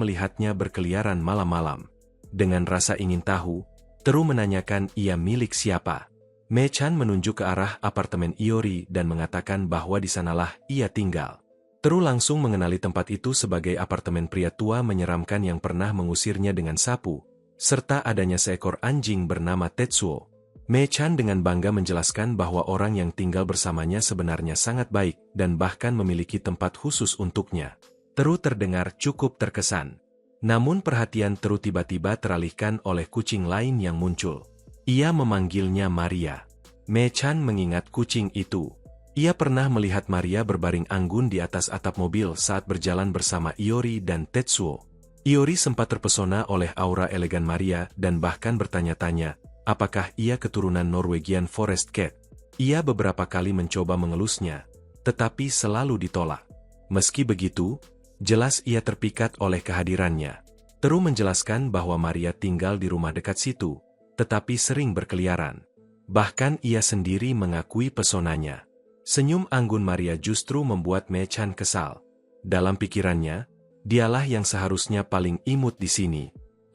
melihatnya berkeliaran malam-malam. Dengan rasa ingin tahu, Teru menanyakan ia milik siapa. Mei Chan menunjuk ke arah apartemen Iori dan mengatakan bahwa di sanalah ia tinggal. Teru langsung mengenali tempat itu sebagai apartemen pria tua menyeramkan yang pernah mengusirnya dengan sapu, serta adanya seekor anjing bernama Tetsuo. Mei Chan dengan bangga menjelaskan bahwa orang yang tinggal bersamanya sebenarnya sangat baik dan bahkan memiliki tempat khusus untuknya. Teru terdengar cukup terkesan. Namun perhatian Teru tiba-tiba teralihkan oleh kucing lain yang muncul. Ia memanggilnya Maria. Mei Chan mengingat kucing itu. Ia pernah melihat Maria berbaring anggun di atas atap mobil saat berjalan bersama Iori dan Tetsuo. Iori sempat terpesona oleh aura elegan Maria dan bahkan bertanya-tanya, apakah ia keturunan Norwegian Forest Cat. Ia beberapa kali mencoba mengelusnya, tetapi selalu ditolak. Meski begitu, jelas ia terpikat oleh kehadirannya. Teru menjelaskan bahwa Maria tinggal di rumah dekat situ, tetapi sering berkeliaran. Bahkan ia sendiri mengakui pesonanya. Senyum anggun Maria justru membuat Mei Chan kesal. Dalam pikirannya, dialah yang seharusnya paling imut di sini.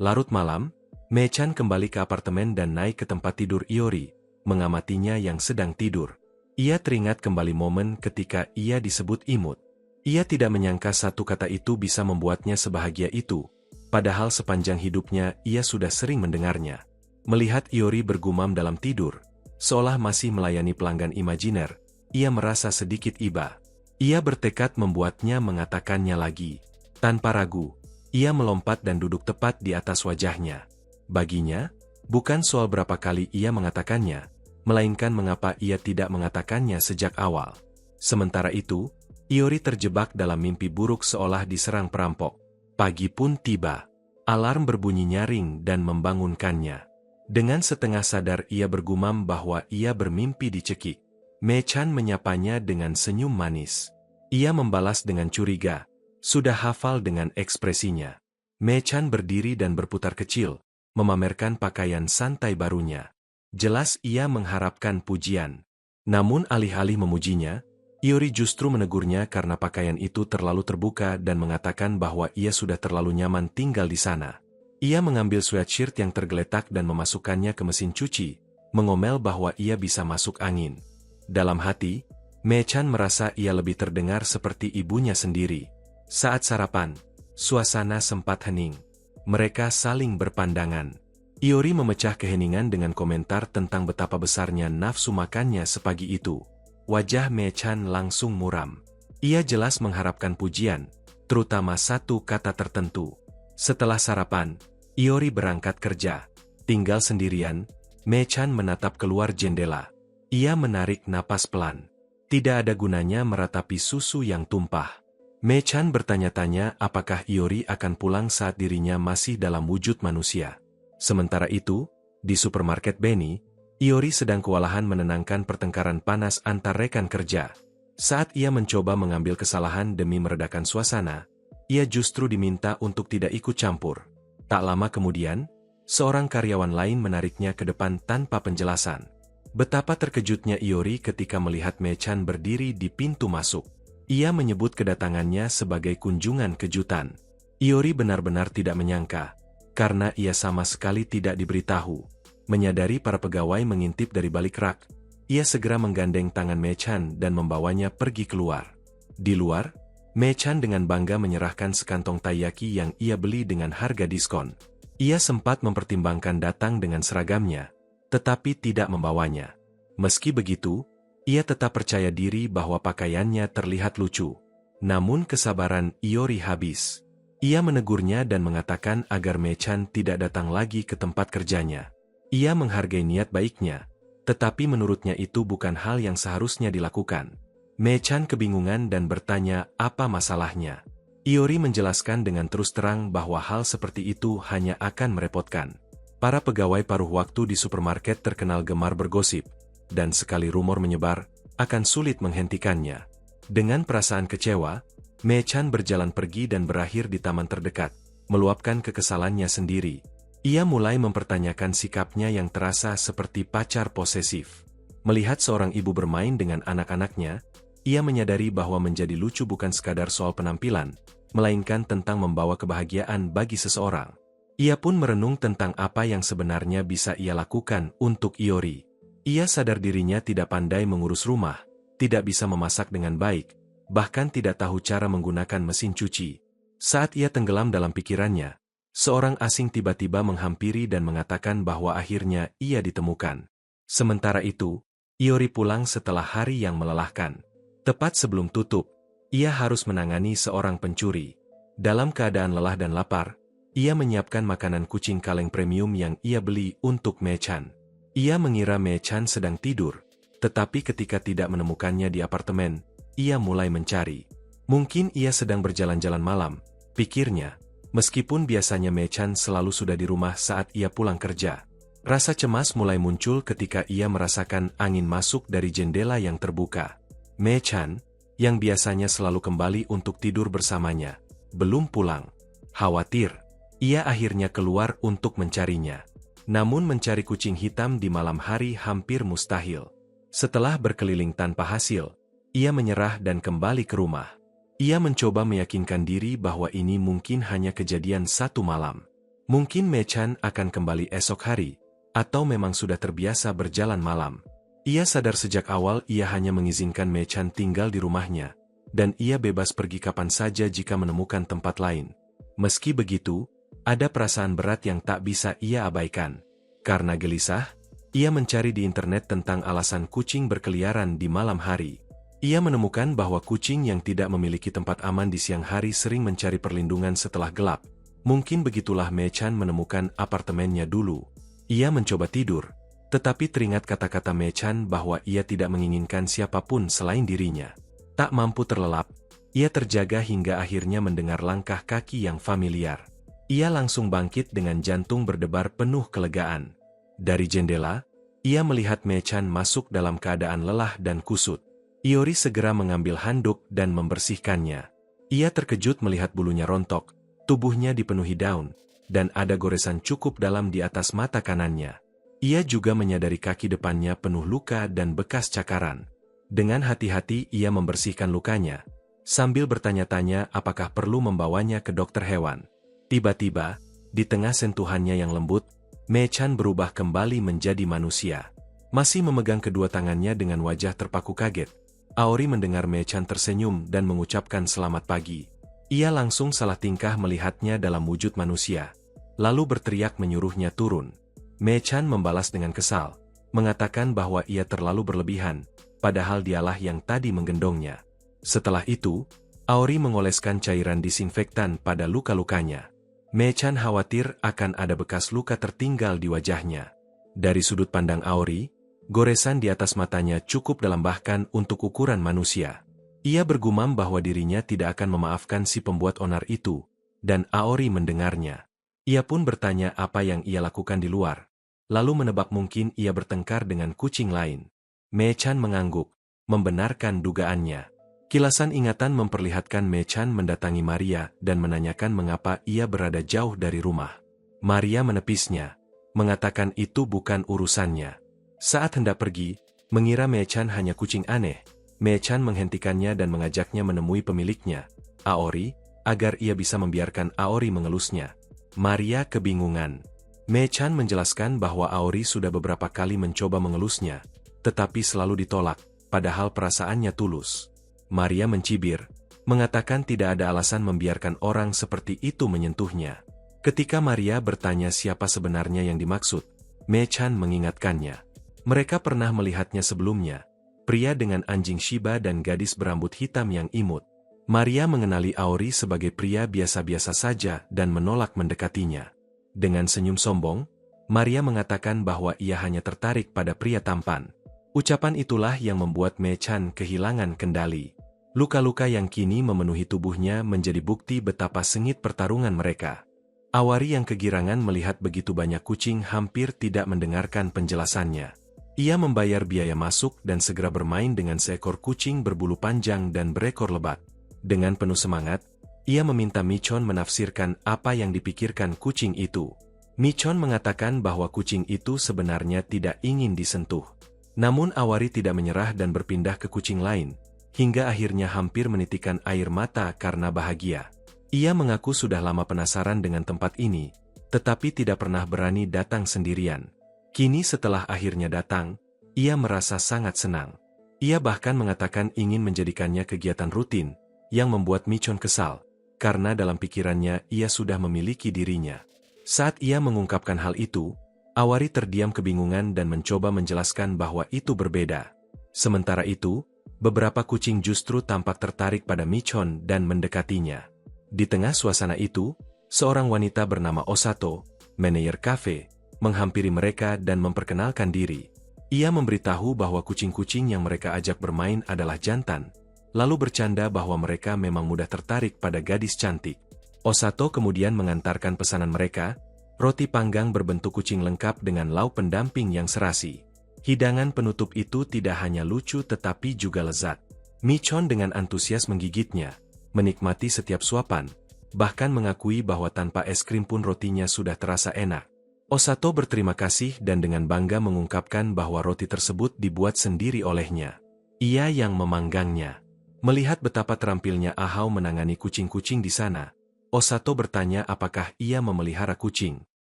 Larut malam, Mei Chan kembali ke apartemen dan naik ke tempat tidur Iori, mengamatinya yang sedang tidur. Ia teringat kembali momen ketika ia disebut imut. Ia tidak menyangka satu kata itu bisa membuatnya sebahagia itu, padahal sepanjang hidupnya ia sudah sering mendengarnya. Melihat Iori bergumam dalam tidur, seolah masih melayani pelanggan imajiner, ia merasa sedikit iba. Ia bertekad membuatnya mengatakannya lagi. Tanpa ragu, ia melompat dan duduk tepat di atas wajahnya. Baginya, bukan soal berapa kali ia mengatakannya, melainkan mengapa ia tidak mengatakannya sejak awal. Sementara itu, Iori terjebak dalam mimpi buruk seolah diserang perampok. Pagi pun tiba. Alarm berbunyi nyaring dan membangunkannya. Dengan setengah sadar ia bergumam bahwa ia bermimpi dicekik. Mei Chan menyapanya dengan senyum manis. Ia membalas dengan curiga, sudah hafal dengan ekspresinya. Mei Chan berdiri dan berputar kecil, memamerkan pakaian santai barunya. Jelas ia mengharapkan pujian. Namun alih-alih memujinya, Iori justru menegurnya karena pakaian itu terlalu terbuka dan mengatakan bahwa ia sudah terlalu nyaman tinggal di sana. Ia mengambil sweatshirt yang tergeletak dan memasukkannya ke mesin cuci, mengomel bahwa ia bisa masuk angin. Dalam hati, Mei Chan merasa ia lebih terdengar seperti ibunya sendiri. Saat sarapan, suasana sempat hening. Mereka saling berpandangan. Iori memecah keheningan dengan komentar tentang betapa besarnya nafsu makannya sepagi itu. Wajah Mei Chan langsung muram. Ia jelas mengharapkan pujian, terutama satu kata tertentu. Setelah sarapan, Iori berangkat kerja. Tinggal sendirian, Mei Chan menatap keluar jendela. Ia menarik napas pelan. Tidak ada gunanya meratapi susu yang tumpah. Mei-chan bertanya-tanya apakah Iori akan pulang saat dirinya masih dalam wujud manusia. Sementara itu, di supermarket Benny, Iori sedang kewalahan menenangkan pertengkaran panas antar rekan kerja. Saat ia mencoba mengambil kesalahan demi meredakan suasana, ia justru diminta untuk tidak ikut campur. Tak lama kemudian, seorang karyawan lain menariknya ke depan tanpa penjelasan. Betapa terkejutnya Iori ketika melihat Mei-chan berdiri di pintu masuk. Ia menyebut kedatangannya sebagai kunjungan kejutan. Iori benar-benar tidak menyangka, karena ia sama sekali tidak diberitahu. Menyadari para pegawai mengintip dari balik rak, ia segera menggandeng tangan Mei-chan dan membawanya pergi keluar. Di luar, Mei-chan dengan bangga menyerahkan sekantong taiyaki yang ia beli dengan harga diskon. Ia sempat mempertimbangkan datang dengan seragamnya, tetapi tidak membawanya. Meski begitu, ia tetap percaya diri bahwa pakaiannya terlihat lucu. Namun kesabaran Iori habis. Ia menegurnya dan mengatakan agar Mei-chan tidak datang lagi ke tempat kerjanya. Ia menghargai niat baiknya, tetapi menurutnya itu bukan hal yang seharusnya dilakukan. Mei-chan kebingungan dan bertanya apa masalahnya. Iori menjelaskan dengan terus terang bahwa hal seperti itu hanya akan merepotkan. Para pegawai paruh waktu di supermarket terkenal gemar bergosip, dan sekali rumor menyebar, akan sulit menghentikannya. Dengan perasaan kecewa, Mei-chan berjalan pergi dan berakhir di taman terdekat, meluapkan kekesalannya sendiri. Ia mulai mempertanyakan sikapnya yang terasa seperti pacar posesif. Melihat seorang ibu bermain dengan anak-anaknya, ia menyadari bahwa menjadi lucu bukan sekadar soal penampilan, melainkan tentang membawa kebahagiaan bagi seseorang. Ia pun merenung tentang apa yang sebenarnya bisa ia lakukan untuk Iori. Ia sadar dirinya tidak pandai mengurus rumah, tidak bisa memasak dengan baik, bahkan tidak tahu cara menggunakan mesin cuci. Saat ia tenggelam dalam pikirannya, seorang asing tiba-tiba menghampiri dan mengatakan bahwa akhirnya ia ditemukan. Sementara itu, Iori pulang setelah hari yang melelahkan. Tepat sebelum tutup, ia harus menangani seorang pencuri. Dalam keadaan lelah dan lapar, ia menyiapkan makanan kucing kaleng premium yang ia beli untuk Mei-chan. Ia mengira Mei-chan sedang tidur, tetapi ketika tidak menemukannya di apartemen, ia mulai mencari. Mungkin ia sedang berjalan-jalan malam, pikirnya, meskipun biasanya Mei-chan selalu sudah di rumah saat ia pulang kerja. Rasa cemas mulai muncul ketika ia merasakan angin masuk dari jendela yang terbuka. Mei-chan, yang biasanya selalu kembali untuk tidur bersamanya, belum pulang. Khawatir, ia akhirnya keluar untuk mencarinya. Namun mencari kucing hitam di malam hari hampir mustahil. Setelah berkeliling tanpa hasil, ia menyerah dan kembali ke rumah. Ia mencoba meyakinkan diri bahwa ini mungkin hanya kejadian satu malam. Mungkin Mei-chan akan kembali esok hari, atau memang sudah terbiasa berjalan malam. Ia sadar sejak awal ia hanya mengizinkan Mei-chan tinggal di rumahnya, dan ia bebas pergi kapan saja jika menemukan tempat lain. Meski begitu, ada perasaan berat yang tak bisa ia abaikan. Karena gelisah, ia mencari di internet tentang alasan kucing berkeliaran di malam hari. Ia menemukan bahwa kucing yang tidak memiliki tempat aman di siang hari sering mencari perlindungan setelah gelap. Mungkin begitulah Mei-chan menemukan apartemennya dulu. Ia mencoba tidur, tetapi teringat kata-kata Mei-chan bahwa ia tidak menginginkan siapapun selain dirinya. Tak mampu terlelap, ia terjaga hingga akhirnya mendengar langkah kaki yang familiar. Ia langsung bangkit dengan jantung berdebar penuh kelegaan. Dari jendela, ia melihat Mei-chan masuk dalam keadaan lelah dan kusut. Iori segera mengambil handuk dan membersihkannya. Ia terkejut melihat bulunya rontok, tubuhnya dipenuhi daun, dan ada goresan cukup dalam di atas mata kanannya. Ia juga menyadari kaki depannya penuh luka dan bekas cakaran. Dengan hati-hati ia membersihkan lukanya, sambil bertanya-tanya apakah perlu membawanya ke dokter hewan. Tiba-tiba, di tengah sentuhannya yang lembut, Mei-chan berubah kembali menjadi manusia. Masih memegang kedua tangannya dengan wajah terpaku kaget, Aori mendengar Mei-chan tersenyum dan mengucapkan selamat pagi. Ia langsung salah tingkah melihatnya dalam wujud manusia, lalu berteriak menyuruhnya turun. Mei-chan membalas dengan kesal, mengatakan bahwa ia terlalu berlebihan, padahal dialah yang tadi menggendongnya. Setelah itu, Aori mengoleskan cairan disinfektan pada luka-lukanya. Mei-chan khawatir akan ada bekas luka tertinggal di wajahnya. Dari sudut pandang Aori, goresan di atas matanya cukup dalam bahkan untuk ukuran manusia. Ia bergumam bahwa dirinya tidak akan memaafkan si pembuat onar itu, dan Aori mendengarnya. Ia pun bertanya apa yang ia lakukan di luar, lalu menebak mungkin ia bertengkar dengan kucing lain. Mei-chan mengangguk, membenarkan dugaannya. Kilasan ingatan memperlihatkan Mei-chan mendatangi Maria dan menanyakan mengapa ia berada jauh dari rumah. Maria menepisnya, mengatakan itu bukan urusannya. Saat hendak pergi, mengira Mei-chan hanya kucing aneh, Mei-chan menghentikannya dan mengajaknya menemui pemiliknya, Aori, agar ia bisa membiarkan Aori mengelusnya. Maria kebingungan. Mei-chan menjelaskan bahwa Aori sudah beberapa kali mencoba mengelusnya, tetapi selalu ditolak, padahal perasaannya tulus. Maria mencibir, mengatakan tidak ada alasan membiarkan orang seperti itu menyentuhnya. Ketika Maria bertanya siapa sebenarnya yang dimaksud, Mei-chan mengingatkannya. Mereka pernah melihatnya sebelumnya, pria dengan anjing Shiba dan gadis berambut hitam yang imut. Maria mengenali Aori sebagai pria biasa-biasa saja dan menolak mendekatinya. Dengan senyum sombong, Maria mengatakan bahwa ia hanya tertarik pada pria tampan. Ucapan itulah yang membuat Mei-chan kehilangan kendali. Luka-luka yang kini memenuhi tubuhnya menjadi bukti betapa sengit pertarungan mereka. Aori yang kegirangan melihat begitu banyak kucing hampir tidak mendengarkan penjelasannya. Ia membayar biaya masuk dan segera bermain dengan seekor kucing berbulu panjang dan berekor lebat. Dengan penuh semangat, ia meminta Michon menafsirkan apa yang dipikirkan kucing itu. Michon mengatakan bahwa kucing itu sebenarnya tidak ingin disentuh. Namun Aori tidak menyerah dan berpindah ke kucing lain, hingga akhirnya hampir menitikkan air mata karena bahagia. Ia mengaku sudah lama penasaran dengan tempat ini, tetapi tidak pernah berani datang sendirian. Kini setelah akhirnya datang, ia merasa sangat senang. Ia bahkan mengatakan ingin menjadikannya kegiatan rutin, yang membuat Michon kesal, karena dalam pikirannya ia sudah memiliki dirinya. Saat ia mengungkapkan hal itu, Aori terdiam kebingungan dan mencoba menjelaskan bahwa itu berbeda. Sementara itu, beberapa kucing justru tampak tertarik pada Michon dan mendekatinya. Di tengah suasana itu, seorang wanita bernama Osato, manajer kafe, menghampiri mereka dan memperkenalkan diri. Ia memberitahu bahwa kucing-kucing yang mereka ajak bermain adalah jantan, lalu bercanda bahwa mereka memang mudah tertarik pada gadis cantik. Osato kemudian mengantarkan pesanan mereka, roti panggang berbentuk kucing lengkap dengan lauk pendamping yang serasi. Hidangan penutup itu tidak hanya lucu tetapi juga lezat. Michon dengan antusias menggigitnya, menikmati setiap suapan, bahkan mengakui bahwa tanpa es krim pun rotinya sudah terasa enak. Osato berterima kasih dan dengan bangga mengungkapkan bahwa roti tersebut dibuat sendiri olehnya. Ia yang memanggangnya. Melihat betapa terampilnya Ahau menangani kucing-kucing di sana, Osato bertanya apakah ia memelihara kucing.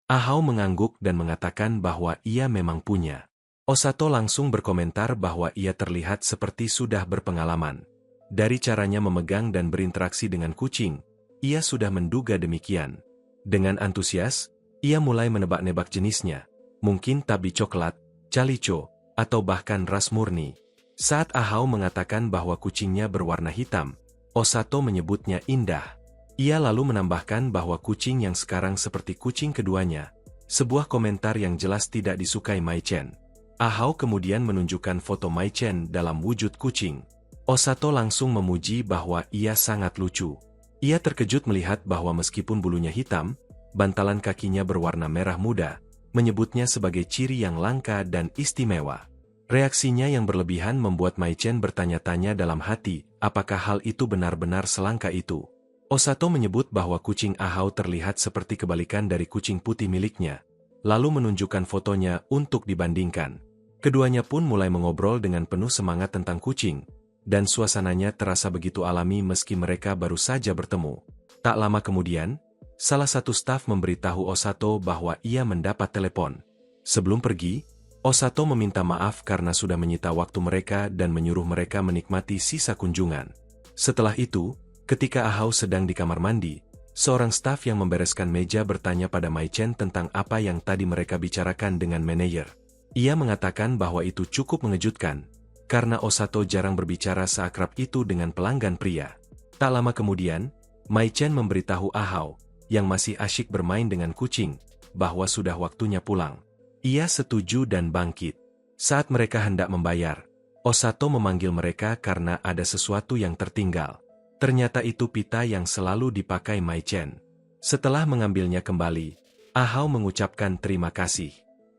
Ahau mengangguk dan mengatakan bahwa ia memang punya. Osato langsung berkomentar bahwa ia terlihat seperti sudah berpengalaman. Dari caranya memegang dan berinteraksi dengan kucing, ia sudah menduga demikian. Dengan antusias, ia mulai menebak-nebak jenisnya, mungkin tabi coklat, calico, atau bahkan ras murni. Saat Ahau mengatakan bahwa kucingnya berwarna hitam, Osato menyebutnya indah. Ia lalu menambahkan bahwa kucing yang sekarang seperti kucing keduanya, sebuah komentar yang jelas tidak disukai Mei-chan. Ahau kemudian menunjukkan foto Mei-chan dalam wujud kucing. Osato langsung memuji bahwa ia sangat lucu. Ia terkejut melihat bahwa meskipun bulunya hitam, bantalan kakinya berwarna merah muda, menyebutnya sebagai ciri yang langka dan istimewa. Reaksinya yang berlebihan membuat Mei-chan bertanya-tanya dalam hati, apakah hal itu benar-benar selangka itu. Osato menyebut bahwa kucing Ahau terlihat seperti kebalikan dari kucing putih miliknya, lalu menunjukkan fotonya untuk dibandingkan. Keduanya pun mulai mengobrol dengan penuh semangat tentang kucing, dan suasananya terasa begitu alami meski mereka baru saja bertemu. Tak lama kemudian, salah satu staf memberitahu Osato bahwa ia mendapat telepon. Sebelum pergi, Osato meminta maaf karena sudah menyita waktu mereka dan menyuruh mereka menikmati sisa kunjungan. Setelah itu, ketika Ahau sedang di kamar mandi, seorang staf yang membereskan meja bertanya pada Mei-chan tentang apa yang tadi mereka bicarakan dengan manajer. Ia mengatakan bahwa itu cukup mengejutkan, karena Osato jarang berbicara seakrab itu dengan pelanggan pria. Tak lama kemudian, Mei-chan memberitahu Ahau, yang masih asyik bermain dengan kucing, bahwa sudah waktunya pulang. Ia setuju dan bangkit. Saat mereka hendak membayar, Osato memanggil mereka karena ada sesuatu yang tertinggal. Ternyata itu pita yang selalu dipakai Mai Chen. Setelah mengambilnya kembali, Ahau mengucapkan terima kasih.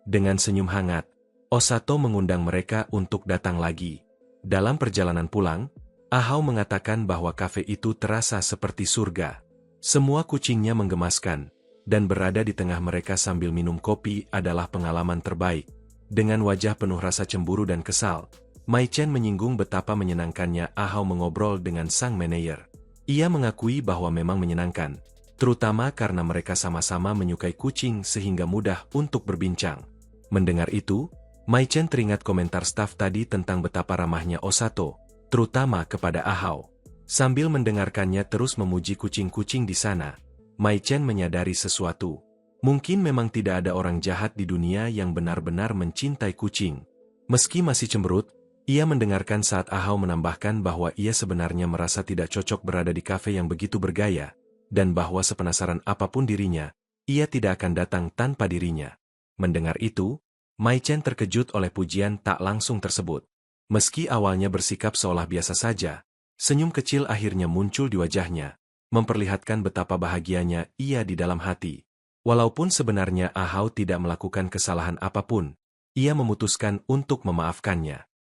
Dengan senyum hangat, Osato mengundang mereka untuk datang lagi. Dalam perjalanan pulang, Ahau mengatakan bahwa kafe itu terasa seperti surga. Semua kucingnya menggemaskan, dan berada di tengah mereka sambil minum kopi adalah pengalaman terbaik. Dengan wajah penuh rasa cemburu dan kesal, Mai Chen menyinggung betapa menyenangkannya Ahau mengobrol dengan sang manajer. Ia mengakui bahwa memang menyenangkan, terutama karena mereka sama-sama menyukai kucing sehingga mudah untuk berbincang. Mendengar itu, Mai Chen teringat komentar staf tadi tentang betapa ramahnya Osato, terutama kepada Ahau. Sambil mendengarkannya terus memuji kucing-kucing di sana, Mai Chen menyadari sesuatu. Mungkin memang tidak ada orang jahat di dunia yang benar-benar mencintai kucing. Meski masih cemberut, ia mendengarkan saat Ahau menambahkan bahwa ia sebenarnya merasa tidak cocok berada di kafe yang begitu bergaya, dan bahwa sepenasaran apapun dirinya, ia tidak akan datang tanpa dirinya. Mendengar itu, Mai Chen terkejut oleh pujian tak langsung tersebut. Meski awalnya bersikap seolah biasa saja, senyum kecil akhirnya muncul di wajahnya, memperlihatkan betapa bahagianya ia di dalam hati. Walaupun sebenarnya Ahau tidak melakukan kesalahan apapun, ia memutuskan untuk memaafkannya.